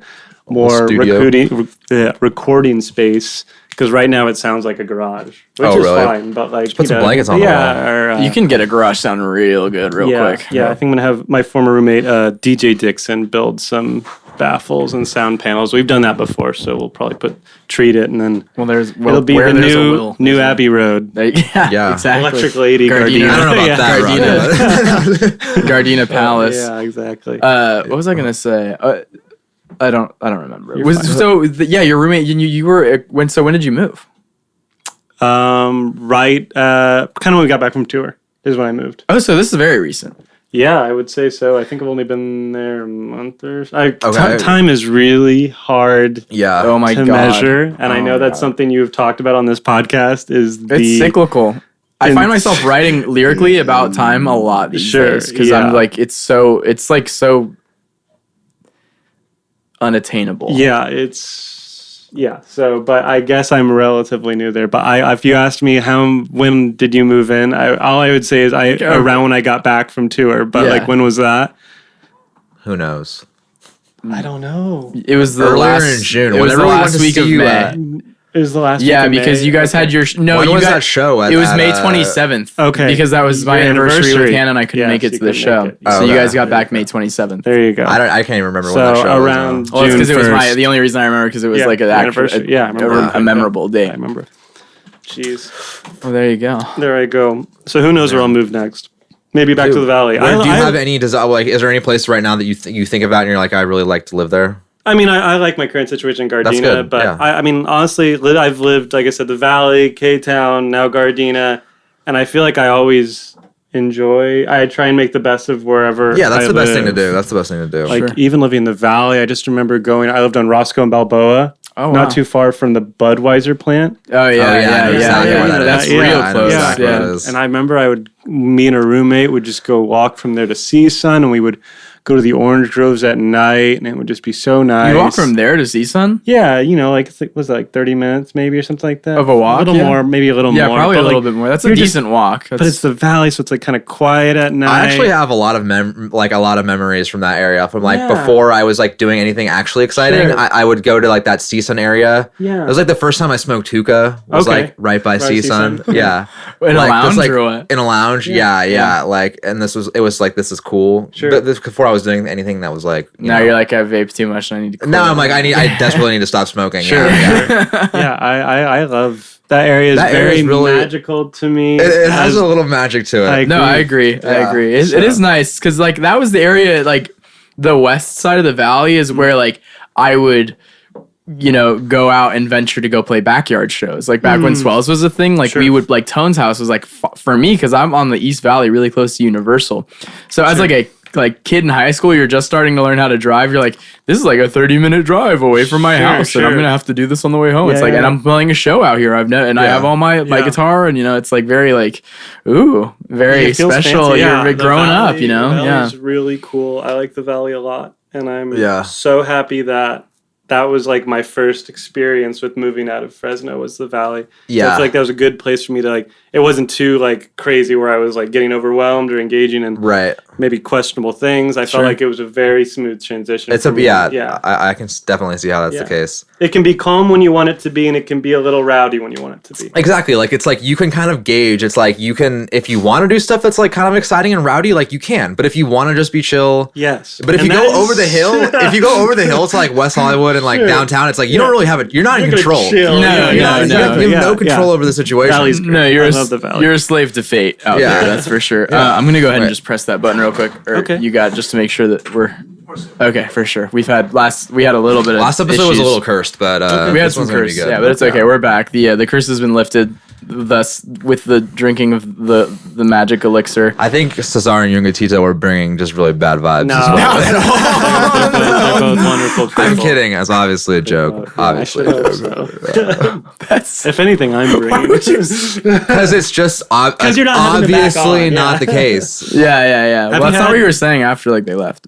more recording space Because right now it sounds like a garage, which Oh, is really? fine. But like, Just put some blankets on the yeah, or, You can get a garage sound real good real quick. Yeah, I think I'm gonna have my former roommate DJ Dixon build some baffles and sound panels. We've done that before, so we'll probably treat it, and then it'll be the new Abbey Road. Yeah, exactly. Electric Lady Gardena. Gardena. I don't know about that. Gardena Palace. Yeah, exactly. What was I gonna say? I don't remember. Your roommate. You were when did you move? Right, kind of when we got back from tour is when I moved. Oh, so this is very recent. Yeah, I would say so. I think I've only been there a month or so. Okay. Time is really hard Yeah. Oh my to god. measure, and I know that's something you've talked about on this podcast. It's cyclical. I find myself writing lyrically about time a lot these days because I'm like it's so unattainable. So, but I guess I'm relatively new there. But if you asked me when did you move in, all I would say is around when I got back from tour. But like, when was that? Who knows? I don't know. It was the Earlier last in June. It was the last week of May. It was the last. Yeah, week of because May. you guys had your When was that show? It was May 27th. Okay, because that was my Your anniversary with anniversary. Hannah, and I couldn't make it Yes, to you the couldn't show. make it. So Oh, you okay. guys got back May 27th. There you go. I can't even remember when that show around was. Well, it's because it was 1st. the only reason I remember because it was like an anniversary. I remember a memorable day. I remember. Jeez. Well, there you go. There I go. So who knows where I'll move next? Maybe back to the valley. Do you have any desire? Is there any place right now that you think about and you're like, I really like to live there? I mean, I like my current situation in Gardena, good, but yeah. I mean, honestly, I've lived, like I said, the Valley, K-Town, now Gardena, and I feel like I always I try and make the best of wherever. Yeah, that's I the best thing to live. do. That's the best thing to do. Like even living in the Valley, I just remember I lived on Roscoe and Balboa, not too far from the Budweiser plant. Oh yeah, I know exactly where that is. That's Yeah, real I know close. exactly where it is. And I remember me and a roommate would just go walk from there to CSUN, and we would go to the orange groves at night, and it would just be so nice. You walk from there to CSUN? Yeah, was it like 30 minutes maybe or something like that? Of a walk? A little more, maybe a little more. Yeah, probably but a little bit more. That's a you're decent walk. But it's the valley, so it's like kind of quiet at night. I actually have a lot of memories from that area. From Yeah. before I was like doing anything actually exciting, Sure. I would go to like that CSUN area. Yeah. It was like the first time I smoked hookah. Was Okay. like right by CSUN. CSUN. Yeah. In a Like, lounge just, like, or what? In a lounge. Yeah. Like, and this is cool. Sure. But before I was doing anything that was like. Now you're like, I vape too much and I need to quit. Now I'm like, I desperately need to stop smoking. Sure. Yeah. Yeah, I love that area. That area Very is really- magical to me. It has a little magic to it. No, I agree. I agree. It is nice because like that was the area, like the west side of the valley is where like I would, go out and venture to go play backyard shows. Like back when Swells was a thing, like we would like Tone's house was like for me because I'm on the East Valley, really close to Universal. So as like a kid in high school, you're just starting to learn how to drive. You're like, this is like a 30-minute drive away from my house, and I'm gonna have to do this on the way home. It's like, and I'm playing a show out here. I have all my guitar, and it's like very like, very It feels special. fancy. You're The growing up, valley- The Yeah. valley's really cool. I like the valley a lot, and I'm Yeah. so happy that was like my first experience with moving out of Fresno was the valley. So Yeah. I feel like that was a good place for me to like. It wasn't too like crazy where I was like getting overwhelmed or engaging in Right. maybe questionable things. I felt like it was a very smooth transition. It's for me. yeah. I can definitely see how that's the case. It can be calm when you want it to be, and it can be a little rowdy when you want it to be. Exactly. Like it's like you can kind of gauge. It's like you can if you want to do stuff that's like kind of exciting and rowdy, like you can. But if you want to just be chill, Yes. But if And you that go is- over the hill, if you go over the hill to like West Hollywood and like downtown, it's like you don't really have it. You're not in You're gonna control. chill. No, You have no Yeah, control yeah. over the situation. Valley's great. No, I love the valley. you're a slave to fate out Yeah. there. That's for sure. I'm gonna go ahead and Right. just press that button real quick. Or Okay. You got just to make sure that we're okay for sure. We had a little bit of Last episode was a issues. little cursed, but We had this some one's gonna be curse. good. Yeah, but it's okay. We're back. The curse has been lifted. Thus, with the drinking of the magic elixir. I think Cesar and Jungatito were bringing just really bad vibes. No. as well. They're both wonderful people. I'm kidding. It's obviously a joke. Obviously, I should hope so. That's If anything, I'm bringing. because it's just you're not having to back obviously on, not yeah. the case. yeah. Well, you that's not had- what you were saying after like they left.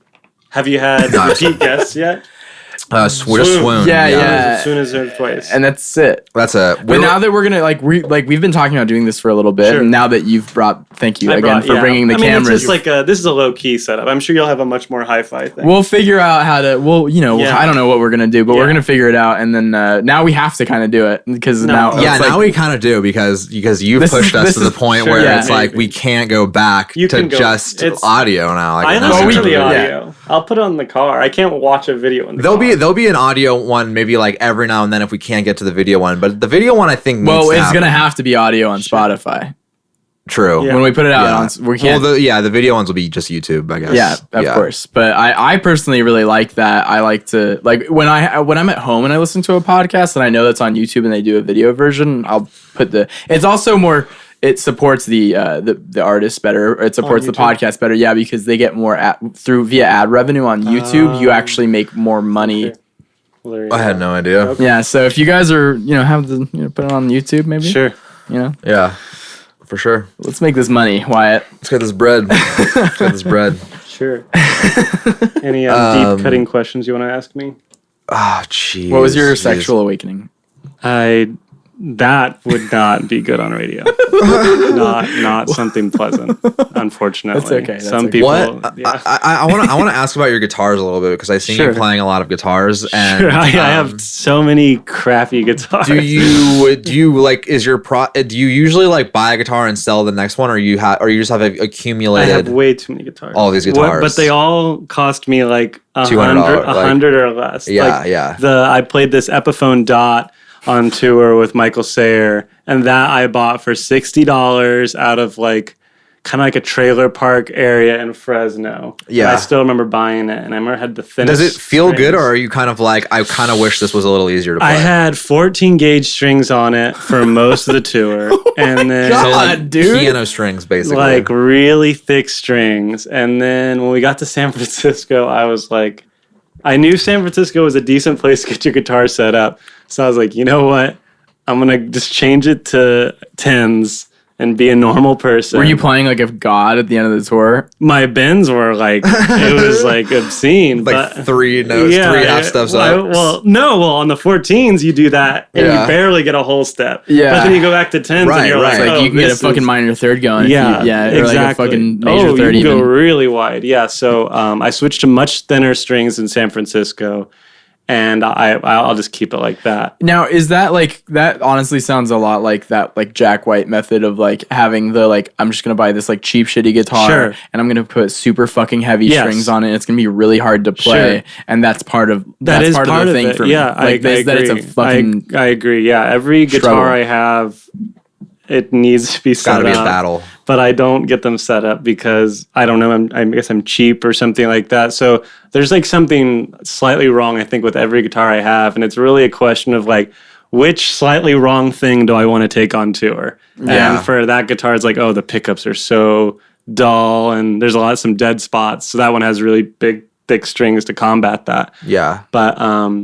Have you had repeat guests yet? Swoon. Yeah. Swoon is there twice. And that's it. That's it. But now that we're gonna we've been talking about doing this for a little bit, and now that you've thank you again for bringing the cameras. It's just like this is a low key setup. I'm sure you'll have a much more hi-fi thing. We'll figure out how to. I don't know what we're gonna do, but we're gonna figure it out. And then now we have to kind of do it because now we kind of do us to the point where it's like we can't go back to just audio now. I listen to the audio. I'll put it on the car. I can't watch a video in the car. There'll be an audio one maybe like every now and then if we can't get to the video one, but the video one I think it's gonna have to be audio on Spotify. True. When we put it out on, we can't. Well, the video ones will be just YouTube, I guess. Yeah, of course. But I personally really like that. I like to when I'm at home and I listen to a podcast and I know that's on YouTube and they do a video version, I'll put it's also more. It supports the artist better. It supports the podcast better. Yeah, because they get more via ad revenue on YouTube. You actually make more money. Okay. Well, I had no idea. Okay. Yeah, so if you guys are have the put it on YouTube maybe. Sure. Yeah. For sure. Let's make this money, Wyatt. Let's get this bread. Sure. Any deep cutting questions you want to ask me? Ah, jeez. What was your sexual awakening? That would not be good on radio. not something pleasant, unfortunately. That's okay. Some people. I want to ask about your guitars a little bit because I see you playing a lot of guitars, and I have so many crappy guitars. Do you like? Do you usually like buy a guitar and sell the next one, or you just have accumulated? I have way too many guitars. All these guitars, but they all cost me like $200, $100 or less. Yeah. I played this Epiphone Dot on tour with Michael Sayer, and that I bought for $60 out of like kind of like a trailer park area in Fresno. Yeah, and I still remember buying it, and I remember had the thinnest. Does it feel strings. good, or are you kind of like, I kind of wish this was a little easier to play? I had 14 gauge strings on it for most of the tour, and then piano strings, basically, like really thick strings. And then when we got to San Francisco, I was like, I knew San Francisco was a decent place to get your guitar set up. So I was like, you know what? I'm going to just change it to 10s and be a normal person. Were you playing like a god at the end of the tour? My bends were like, it was like obscene. Like three notes, three half steps up. Well, on the 14s, you do that and you barely get a whole step. Yeah. But then you go back to 10s and you're like, you can get a fucking minor third going. Yeah, or exactly. like a fucking major third you can even. go really wide. Yeah, so I switched to much thinner strings in San Francisco. And I'll just keep it like that. Now, is that like, that honestly sounds a lot like that like Jack White method of like having the like, I'm just going to buy this like cheap shitty guitar and I'm going to put super fucking heavy strings on it. And it's going to be really hard to play. And that's part of the thing for me. Yeah, I agree. That it's a fucking I agree. Yeah, every guitar I have, it needs to be set up. Gotta be a battle. But I don't get them set up because I don't know. I guess I'm cheap or something like that. So there's like something slightly wrong, I think, with every guitar I have, and it's really a question of like, which slightly wrong thing do I want to take on tour? Yeah. And for that guitar, it's like, oh, the pickups are so dull, and there's some dead spots. So that one has really big, thick strings to combat that. Yeah. But yeah,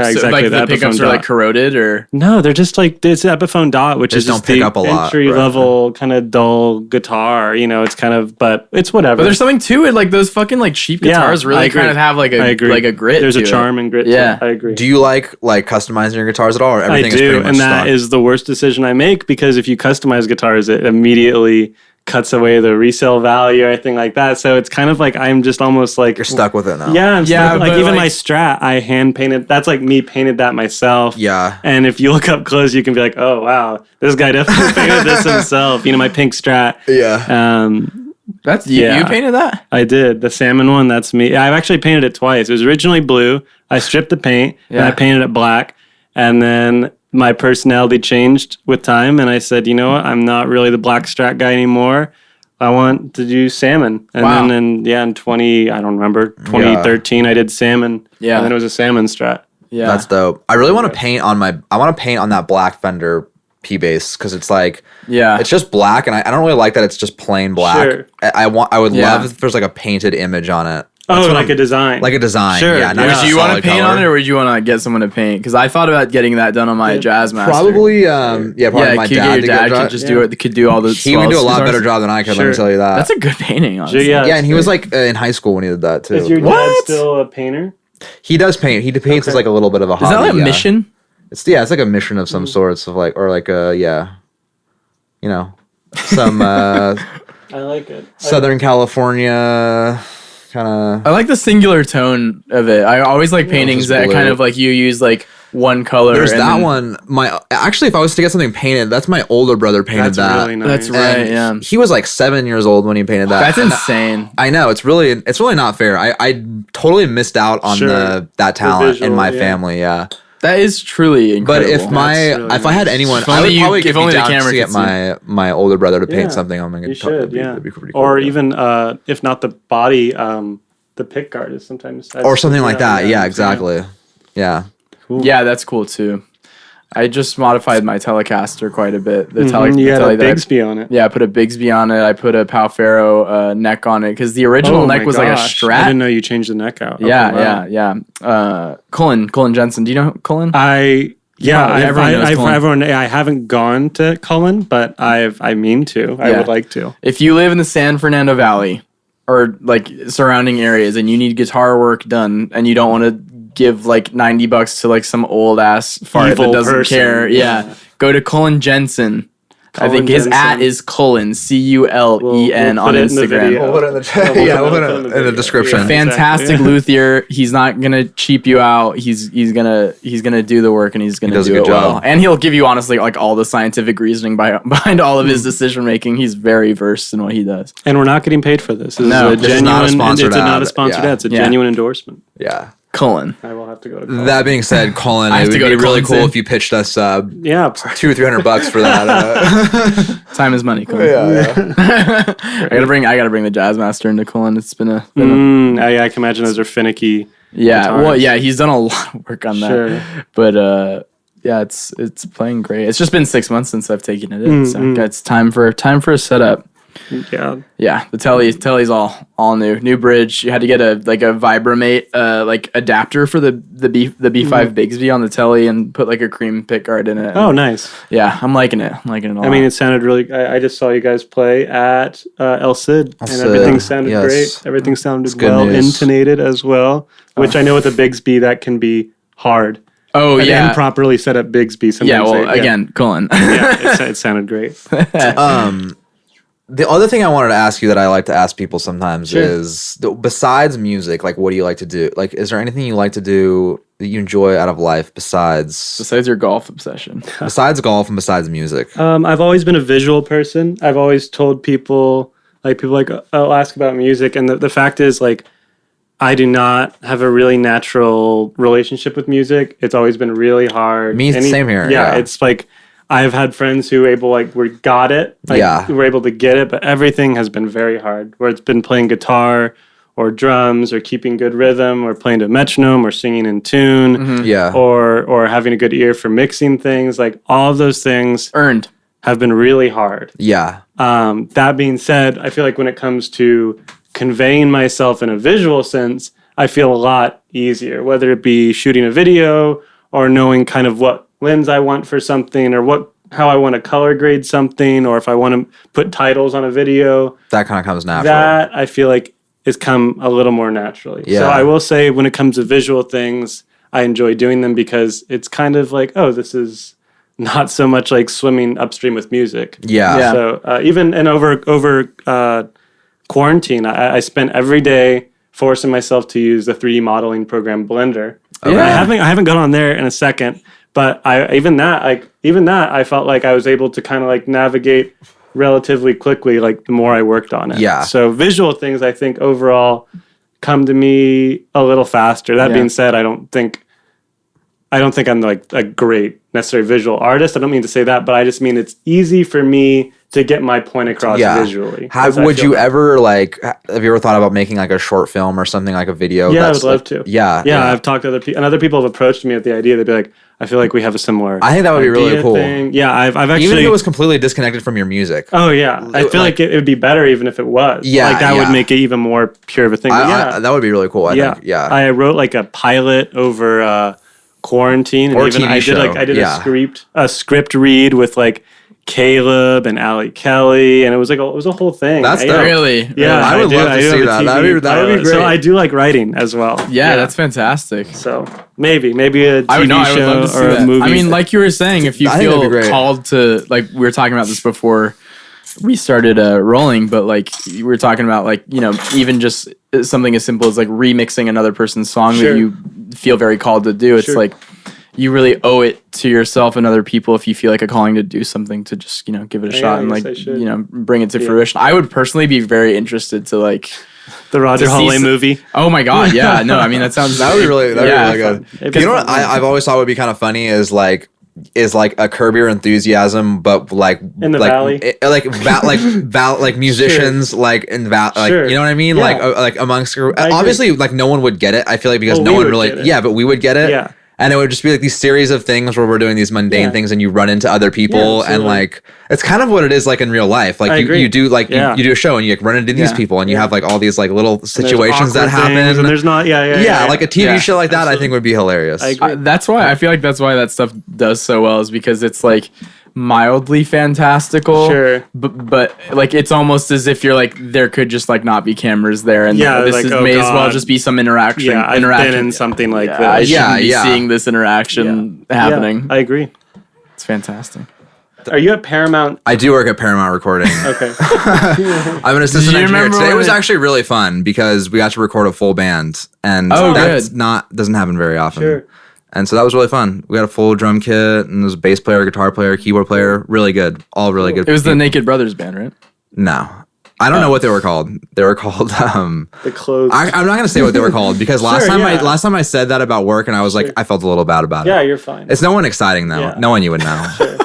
exactly. So like the pickups are like corroded, or no, they're just like it's Epiphone Dot, which is just don't pick up a lot, entry level kind of dull guitar. It's kind of, but it's whatever. But there's something to it. Like those fucking like cheap guitars really kind of have like a grit. There's a charm and grit. Yeah, I agree. Do you like customizing your guitars at all, or everything is pretty much and that stock? Is the worst decision I make, because if you customize guitars, it immediately cuts away the resale value or anything like that. So it's kind of like I'm just almost like you're stuck with it now. Yeah, I'm stuck. Like even my Strat, I hand painted. That's like me painted that myself. Yeah. And if you look up close, you can be like, oh wow, this guy definitely painted this himself. My pink Strat. Yeah. That's you painted that? I did. The salmon one, that's me. I've actually painted it twice. It was originally blue. I stripped the paint and I painted it black. And then my personality changed with time, and I said, you know what? I'm not really the black Strat guy anymore. I want to do salmon. And then in 2013, I did salmon. Yeah. And then it was a salmon Strat. Yeah. That's dope. I really want to paint on that black Fender P bass, because it's like, it's just black, and I don't really like that it's just plain black. Sure. I would love if there's like a painted image on it. Like a design. Like a design, sure. Yeah. Would you want to paint on it, or would you want to get someone to paint? Because I thought about getting that done on my Jazzmaster. Probably, probably my dad. Your dad could just do it. Could do all the. He would do a lot better job than I could. Let me tell you that. That's a good painting, honestly. Yeah, and he was like in high school when he did that too. Is your dad still a painter? He does paint. He paints as like a little bit of a hobby. Is that like a mission? It's like a mission of some sorts of like, or like some I like it. Southern California kind of. I like the singular tone of it. I always like paintings that kind of like you use like one color. There's that one. Actually, if I was to get something painted, that's my older brher painted that. Really nice. That's right. Yeah. He was like 7 years old when he painted that. That's insane. I know it's really not fair. I totally missed out on that talent in my family. Yeah. That is truly incredible. But if I had anyone, I would probably get down to get my older brother to paint something. I'm gonna that'd be pretty cool. Or even if not the body, the pick guard is sometimes or something like that. Yeah, exactly. Yeah. Cool. Yeah, that's cool too. I just modified my Telecaster quite a bit. You had a Bigsby on it. Yeah, I put a Bigsby on it. I put a Palfaro neck on it because the original neck was like a Strat. I didn't know you changed the neck out. Yeah. Cullen Jensen. Do you know Cullen? I haven't gone to Cullen, but I mean to. I would like to. If you live in the San Fernando Valley or like surrounding areas and you need guitar work done and you don't want to give like $90 to like some old ass fart that doesn't care. Yeah. Go to Cullen Jensen. I think his @ is Cullen, Cullen on Instagram. We'll put it in the description. Fantastic luthier. He's not gonna cheap you out. He's gonna do the work and he's gonna do it well. And he'll give you honestly like all the scientific reasoning behind all of his decision making. He's very versed in what he does. And we're not getting paid for this. This is not a sponsored ad. It's not a sponsored ad. It's a genuine endorsement. Yeah. Cullen. I will have to go to Cullen. That being said, Cullen, it would be really cool if you pitched us $200 or $300 for that. Time is money, Cullen. Yeah. I gotta bring the Jazz Master into Cullen. It's been I can imagine those are finicky. Yeah, guitars. well, yeah, he's done a lot of work on that. Sure. But it's playing great. It's just been 6 months since I've taken it in, so it's time for a setup. Yeah. The telly's all new bridge. You had to get a Vibramate like adapter for the B5 Bigsby on the telly and put like a cream pick guard in it. Oh, nice. Yeah, I'm liking it. A lot. I mean, it sounded really. I just saw you guys play at El Cid, and everything sounded great. Everything sounded well intonated as well, which I know with the Bigsby that can be hard. Oh, and improperly set up Bigsby. Sometimes again, Cullen. It sounded great. The other thing I wanted to ask you that I like to ask people sometimes is, besides music, like, what do you like to do? Like, is there anything you like to do that you enjoy out of life besides your golf obsession? Besides golf and besides music? I've always been a visual person. I've always told people, I'll ask about music. And the fact is, like, I do not have a really natural relationship with music. It's always been really hard. Same here. Yeah, it's like, I've had friends who got it. Were able to get it, but everything has been very hard. Where it's been playing guitar or drums or keeping good rhythm or playing to metronome or singing in tune. Mm-hmm. Yeah. Or having a good ear for mixing things. Like all of those things have been really hard. Yeah. That being said, I feel like when it comes to conveying myself in a visual sense, I feel a lot easier, whether it be shooting a video or knowing kind of what lens I want for something or how I want to color grade something or if I want to put titles on a video. That kind of comes natural. That I feel like has come a little more naturally. Yeah. So I will say when it comes to visual things, I enjoy doing them because it's kind of like, oh, this is not so much like swimming upstream with music. Yeah. So over quarantine, I spent every day forcing myself to use the 3D modeling program Blender. Okay. I haven't gone on there in a second. But even that, I felt like I was able to kind of like navigate relatively quickly, like the more I worked on it. Yeah. So visual things, I think overall come to me a little faster. That being said, I don't think I'm like a great necessary visual artist. I don't mean to say that, but I just mean it's easy for me to get my point across visually. Have you ever thought about making like a short film or something like a video? Yeah, I would love to. Yeah. I've talked to other people, and other people have approached me with the idea. They'd be like, I feel like we have a similar I think that would be really cool. Thing. Yeah, I've actually... Even if it was completely disconnected from your music. Oh, yeah. I feel like it would be better even if it was. Yeah, like that would make it even more pure of a thing. That would be really cool, I think. Yeah. I wrote like a pilot over quarantine. And or even TV show. I did a script read with like Caleb and Ali Kelly, and it was a whole thing. That's really yeah. I would love to see that. That would be great. So I do like writing as well. Yeah, that's fantastic. So maybe a TV show or a movie. I mean, like you were saying, if you feel called to, like we were talking about this before we started rolling, but like we were talking about, like, you know, even just something as simple as like remixing another person's song that you feel very called to do. It's like you really owe it to yourself and other people if you feel like a calling to do something, to just, you know, give it a shot and like, you know, bring it to fruition. I would personally be very interested to like the Roger Hallaway movie. Oh my God. Yeah. No, I mean, that would be really good. You know what I've always thought would be kind of funny is like a Curb Your Enthusiasm, but like in the valley, like musicians, like in like you know what I mean, like amongst obviously like no one would get it. I feel like because no one really but we would get it. Yeah. And it would just be like these series of things where we're doing these mundane things, and you run into other people, and like it's kind of what it is like in real life. Like you do like you do a show, and you like, run into these people, and you have like all these like little situations that happen. And there's not like a TV show like that. I think would be hilarious. That's why I feel like that's why that stuff does so well, is because it's like mildly fantastical, but like it's almost as if you're like there could just like not be cameras there, and this like, may as well just be some interaction. Yeah, I've been in something like this. I shouldn't be seeing this interaction happening. I agree. It's fantastic. Are you at Paramount? I do work at Paramount Recording. Okay. I'm an assistant engineer. Today was actually really fun because we got to record a full band, and doesn't happen very often. Sure. And so that was really fun. We had a full drum kit, and there was a bass player, guitar player, keyboard player. Really good. All really good. It was the Naked Brothers band, right? No. I don't know what they were called. They were called The Clothes. I'm not gonna say what they were called because last time I said that about work, and I was like, I felt a little bad about it. Yeah, you're fine. It's no one exciting though. Yeah. No one you would know.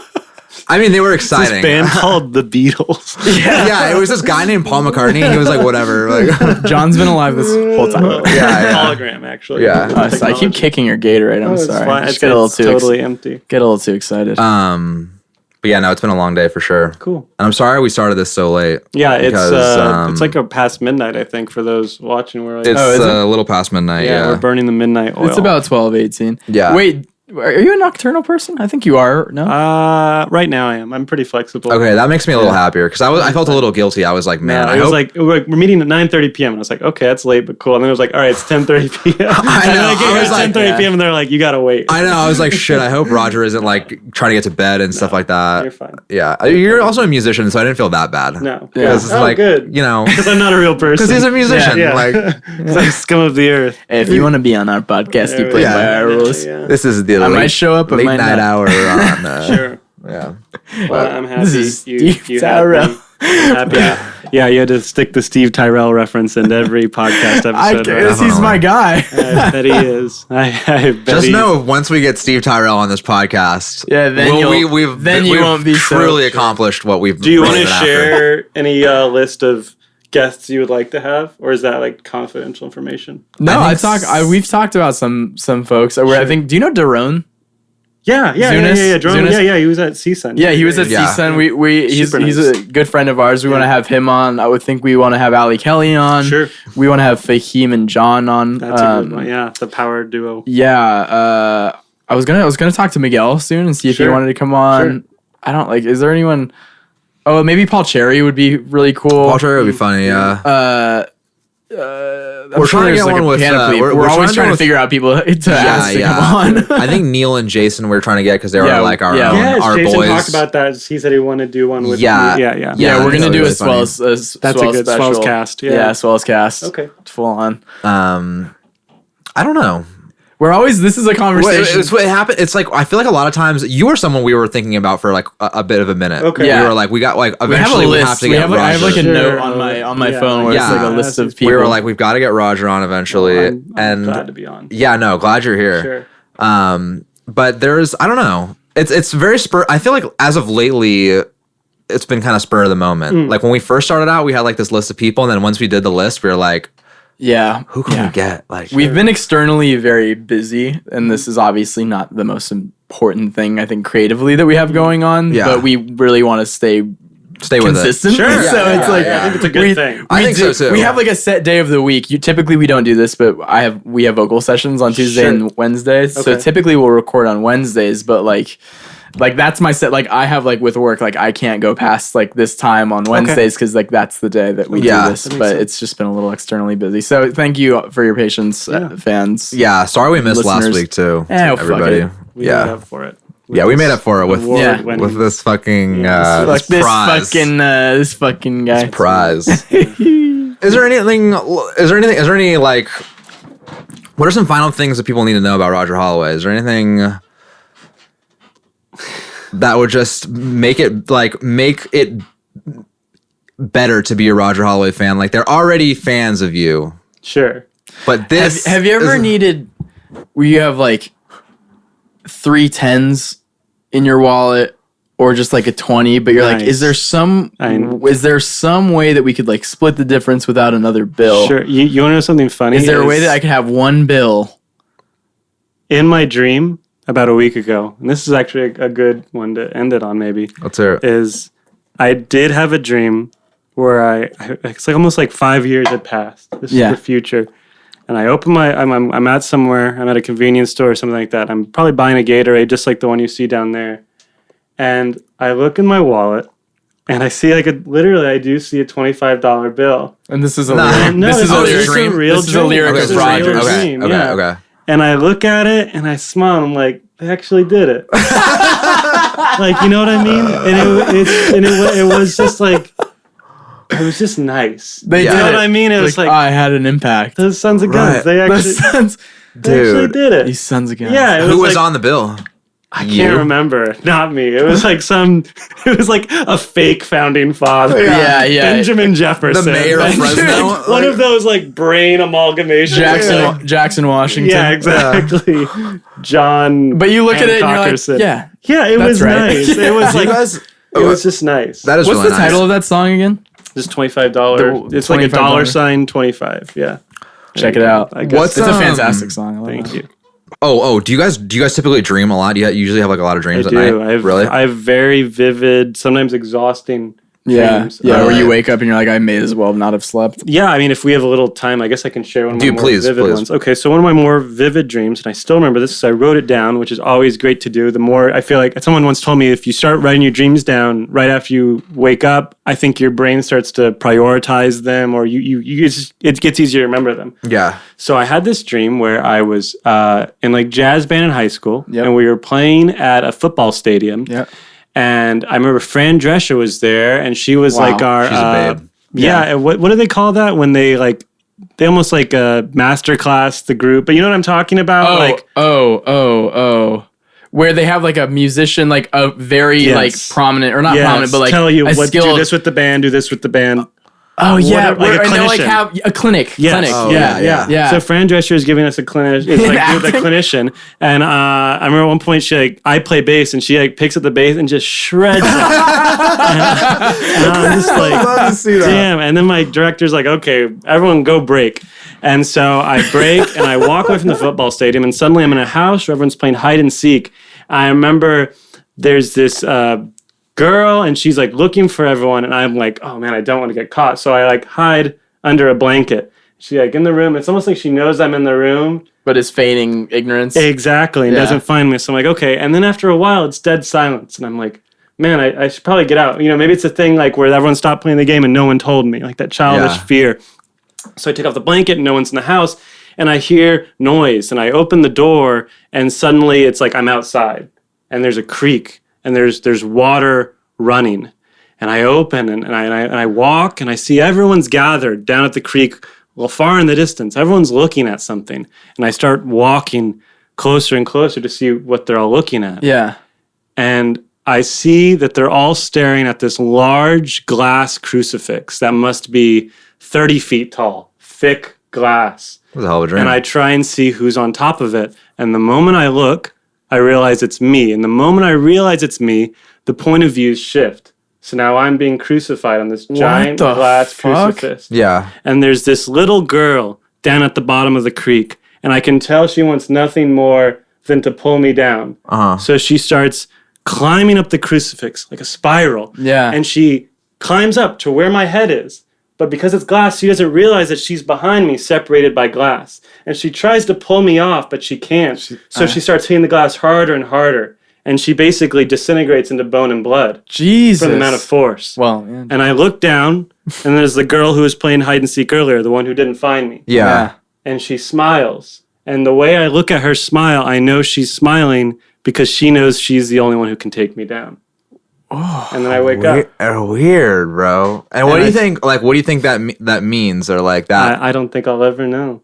I mean, they were exciting. This band called the Beatles. Yeah, it was this guy named Paul McCartney, and he was like, whatever. Like, John's been alive this whole time. Hologram, actually. Yeah. I keep kicking your Gatorade. I'm sorry. Fine. It's totally empty. Get a little too excited. But yeah, no, it's been a long day for sure. Cool. And I'm sorry we started this so late. Yeah, it's like a past midnight, I think, for those watching. We're like, it's a little past midnight. Yeah, we're burning the midnight oil. It's about 12:18. Yeah. Wait. Are you a nocturnal person? I think you are. No. Right now I am. I'm pretty flexible. Okay, that makes me a little happier because I felt a little guilty. I was like, man, I was like, we're meeting at 9:30 p.m. And I was like, okay, that's late but cool. And then I was like, all right, it's 10:30 p.m. I know. And then I was like 10:30 p.m. and they're like, you gotta wait. I know. I was like, shit. I hope Roger isn't like trying to get to bed and stuff like that. You're fine. Yeah, you're also a musician, so I didn't feel that bad. No. Because it's like, good. You know, because I'm not a real person. Because he's a musician. Yeah. Like, it's like scum of the earth. Hey, if you want to be on our podcast, you play by our rules. This is the I might show up. late night hour on. Sure. Yeah. Well, I'm happy. This is you Steve Tyrell. Happy. Yeah, you had to stick the Steve Tyrell reference into every podcast episode. I guess he's my guy. I bet he is. I bet Just know once we get Steve Tyrell on this podcast, then you won't be truly accomplished what we've. Do you want to share any list of guests you would like to have, or is that like confidential information? No, we've talked about some folks. I think. Do you know Daron? Yeah. Zunis? Yeah, he was at CSUN. Yeah, he was at CSUN. He's a good friend of ours. We want to have him on. I would think we want to have Ali Kelly on. Sure. We want to have Fahim and John on. That's a good one. Yeah, the power duo. Yeah. I was gonna talk to Miguel soon and see if he wanted to come on. Sure. I don't like. Is there anyone? Oh, maybe Paul Cherry would be really cool. Paul Cherry would be funny. Yeah. We're trying to get one with. We're always trying to figure out people to ask to come on. I think Neil and Jason we're trying to get because they were like our Jason boys. Talked about that. He said he wanted to do one with. Yeah, we're gonna do a Swells. That's a good special. Swells cast. Yeah, Swells cast. Okay, full on. I don't know. This is a conversation. It's what happened. It's like, I feel like a lot of times you were someone we were thinking about for like a bit of a minute. Okay. Yeah. We were like, we got like, eventually we have to get Roger. I have like a note on my phone where it's like a list of people. We were like, we've got to get Roger on eventually. I'm glad to be on. Yeah, no, glad you're here. Sure. But there's, I don't know. It's very I feel like as of lately, it's been kind of spur of the moment. Like when we first started out, we had like this list of people. And then once we did the list, we were like, who can we get? Like, we've been externally very busy, and this is obviously not the most important thing I think creatively that we have going on. Yeah. But we really want to stay consistent. With it. Sure. So it's like I think it's a good thing. I think so too. We have like a set day of the week. Typically we don't do this, but we have vocal sessions on Tuesday and Wednesdays. Okay. So typically we'll record on Wednesdays, but like like that's my set. Like I have like with work, like I can't go past like this time on Wednesdays because like that's the day that we do this. But it's just been a little externally busy. So thank you for your patience, fans. Yeah, sorry we missed last week too. Everybody. We made up for it. We made up for it with this fucking this fucking guy. This prize. Is there any like? What are some final things that people need to know about Roger Hallaway? Is there anything that would just make it better to be a Roger Hallaway fan? Like they're already fans of you. Sure. But this have you ever needed where you have like 3 10s in your wallet or just like a 20, but you're like, is there some way that we could like split the difference without another bill? Sure. You want to know something funny? Is there a way that I could have one bill? In my dream about a week ago, and this is actually a good one to end it on maybe. Let's hear it. Is I did have a dream where it's like almost like 5 years had passed. This is the future. And I open I'm at somewhere, I'm at a convenience store or something like that. I'm probably buying a Gatorade just like the one you see down there. And I look in my wallet, and I see I do see a $25 bill. And this is a This is a lyric of Roger. Okay. And I look at it, and I smile. And I'm like, they actually did it. Like, you know what I mean? And it was just like, it was just nice. You know what I mean? It was like I had an impact. Those sons of guns. They actually did it. These sons of guns. Yeah. Who was on the bill? I can't remember. Not me. It was like it was like a fake founding father. Yeah. Benjamin Jefferson. The mayor of Fresno. One of those like brain amalgamations. Jackson Washington. Yeah, exactly. John. But you look at it and you're like, yeah, it was nice. It was like, it was just nice. That is What's really the title of that song again? Just $25. It's like a $ 25. Yeah. Check it out. It's a fantastic song. Thank you. Oh, do you guys typically dream a lot? Do you usually have like a lot of dreams at night? Really? I have very vivid, sometimes exhausting dreams. Where you wake up and you're like, I may as well not have slept. Yeah, I mean, if we have a little time, I guess I can share one of my more vivid ones. Okay, so one of my more vivid dreams, and I still remember this, so I wrote it down, which is always great to do. The more, I feel like, someone once told me, if you start writing your dreams down right after you wake up, I think your brain starts to prioritize them, or it gets easier to remember them. Yeah. So I had this dream where I was in like jazz band in high school, and we were playing at a football stadium. Yeah. And I remember Fran Drescher was there, and she was like our... She's a babe. Yeah. What do they call that when they like... They almost like master class the group, but you know what I'm talking about? Where they have like a musician, like a very like prominent, or not prominent, but like tell you what, do this with the band, do this with the band. Oh yeah, like a and they like have a clinic. Yes. Clinic. Oh, Yeah. So So Fran Drescher is giving us a clinic. It's like the clinician, and I remember at one point I play bass, and she like picks up the bass and just shreds it. and I'm just like, love to see that. damn. And then my director's like, okay, everyone go break. And so I break and I walk away from the football stadium, and suddenly I'm in a house where everyone's playing hide and seek. I remember there's this girl, and she's like looking for everyone, and I'm like, oh man, I don't want to get caught, so I like hide under a blanket. She like in the room. It's almost like she knows I'm in the room, but is feigning ignorance. Exactly, and doesn't find me. So I'm like, okay. And then after a while, it's dead silence, and I'm like, man, I should probably get out. You know, maybe it's a thing like where everyone stopped playing the game and no one told me, like that childish fear. So I take off the blanket, and no one's in the house, and I hear noise, and I open the door, and suddenly it's like I'm outside, and there's a creek, and there's water running, and I open and I walk, and I see everyone's gathered down at the creek, well, far in the distance. Everyone's looking at something, and I start walking closer and closer to see what they're all looking at. Yeah, and I see that they're all staring at this large glass crucifix that must be 30 feet tall, thick glass. What the hell of a dream? And I try and see who's on top of it. And the moment I look, I realize it's me. And the moment I realize it's me, the point of views shift. So now I'm being crucified on this giant glass crucifix. Yeah. And there's this little girl down at the bottom of the creek. And I can tell she wants nothing more than to pull me down. So she starts climbing up the crucifix like a spiral. Yeah. And she climbs up to where my head is. But because it's glass, she doesn't realize that she's behind me, separated by glass. And she tries to pull me off, but she can't. So she starts hitting the glass harder and harder. and she basically disintegrates into bone and blood. Jesus. From the amount of force. Well, yeah. And I look down, and there's the girl who was playing hide and seek earlier, the one who didn't find me. Yeah. And she smiles. And the way I look at her smile, I know she's smiling because she knows she's the only one who can take me down. Oh, and then I wake up. Weird, bro. And what do you think? Like, what do you think that means, or like that? I don't think I'll ever know.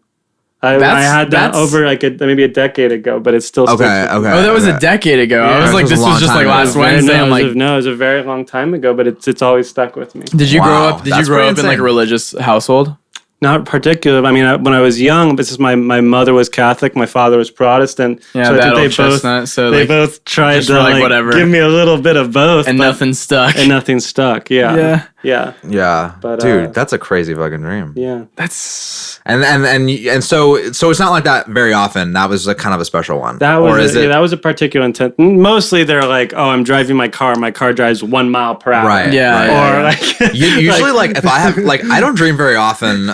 I had that over like maybe a decade ago, but it's still okay. Oh, that was a decade ago. Yeah, I was like, this was just like last Wednesday. I'm like, no, it was a very long time ago, but it's always stuck with me. Did you grow up? Did you grow up in like a religious household? Not particular. I mean, when I was young, this is my mother was Catholic, my father was Protestant. Yeah, so that old chestnut. So they both tried to like whatever. Give me a little bit of both, and nothing stuck. Yeah. Yeah. But, dude, that's a crazy fucking dream. Yeah. That's and so it's not like that very often. That was like kind of a special one. That was that was a particular intent. Mostly they're like, oh, I'm driving my car drives 1 mile per hour. Right. Yeah. Or like usually like if I have like I don't dream very often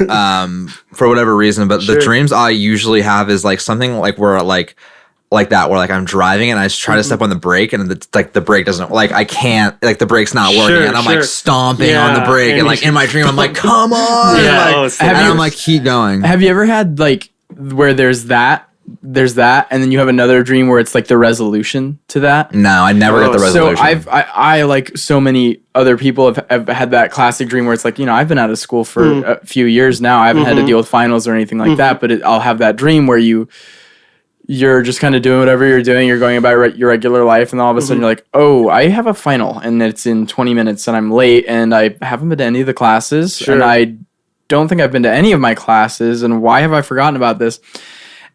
for whatever reason, but the dreams I usually have is like something like where like that where like I'm driving and I just try to step on the brake and the brake doesn't like I can't like the brake's not working and I'm like stomping on the brake and like in my dream I'm like come on I'm like keep going. Have you ever had like where there's that and then you have another dream where it's like the resolution to that? No, I never get the resolution. So I like so many other people have had that classic dream where it's like, you know, I've been out of school for a few years now. I haven't had to deal with finals or anything like that, but I'll have that dream where you're just kind of doing whatever you're doing. You're going about your regular life, and then all of a sudden you're like, oh, I have a final, and it's in 20 minutes, and I'm late, and I haven't been to any of the classes, and I don't think I've been to any of my classes, and why have I forgotten about this?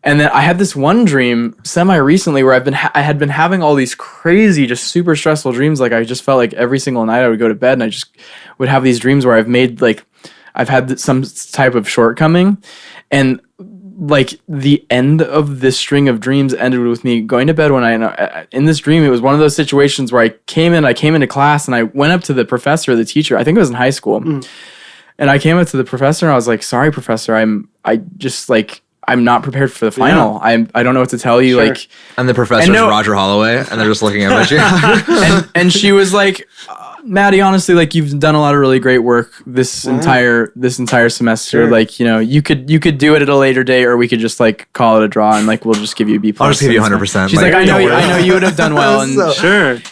And then I had this one dream semi-recently where I had been having all these crazy, just super stressful dreams. Like I just felt like every single night I would go to bed, and I just would have these dreams where I've had some type of shortcoming, and like the end of this string of dreams ended with me going to bed one night. In this dream, it was one of those situations where I came into class and I went up to the professor, the teacher. I think it was in high school, and I came up to the professor and I was like, "Sorry, professor, I'm not prepared for the final. I don't know what to tell you." Like, and the professor's Roger Holloway, and they're just looking at you. and she was like, Maddie, honestly, like you've done a lot of really great work this entire semester. Sure. Like, you know, you could do it at a later date, or we could just like call it a draw and like we'll just give you a B+. I'll just give you 100%. She's like, I know you would have done well, and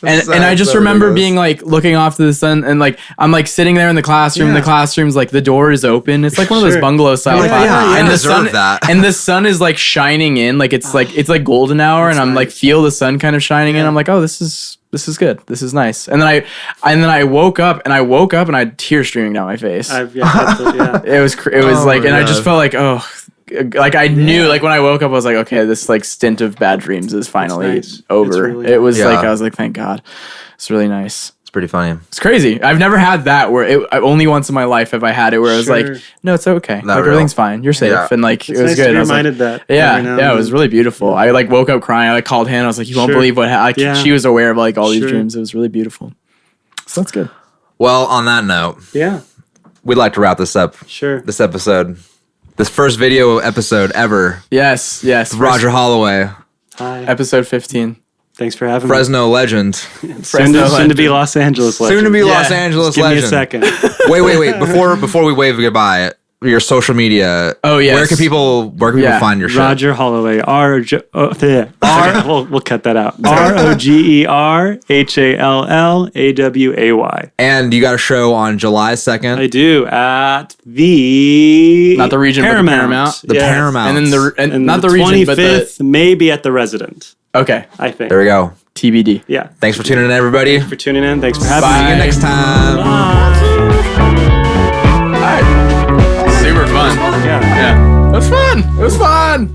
and I just remember being like looking off to the sun, and like I'm like sitting there in the classroom. The classroom's like the door is open. It's like one of those bungalow style classes, and the sun and the sun is like shining in, like it's like golden hour, and I'm like feel the sun kind of shining in. I'm like, oh, this is good. This is nice. And then I woke up and I had tears streaming down my face. It was like, and I just felt like, oh, like I knew, like when I woke up, I was like, okay, this like stint of bad dreams is finally over. Really it was like, I was like, thank God. It's really nice. It's pretty funny. It's crazy. I've never had that where only once in my life have I had it where I was like, no, it's okay. Like everything's fine. You're safe. And like, it was nice good. To be reminded that. Yeah. It was really beautiful. I like woke up crying. I like called Hannah. I was like, you won't believe what happened. Like, she was aware of like all these dreams. It was really beautiful. So that's good. Well, on that note, we'd like to wrap this up. Sure. This episode, this first video episode ever. Yes. Roger Hollaway. Hi. Episode 15. Thanks for having Fresno legend. Soon to be Los Angeles legend. Soon to be Los Angeles legend. Give me a second. Wait. Before we wave goodbye, your social media. Oh yes. Where can people find your shit? Roger Hollaway. We'll cut that out. ROGERHALLAWAY. And you got a show on July 2nd. I do at the not the region, Paramount. But the Paramount. And then not the 25th, region, but the maybe at the Resident. Okay. I think. There we go. TBD. Yeah. Thanks for tuning in, everybody. Thanks for tuning in. Thanks for having me. See you next time. Bye. All right. Super fun. Yeah. It was fun.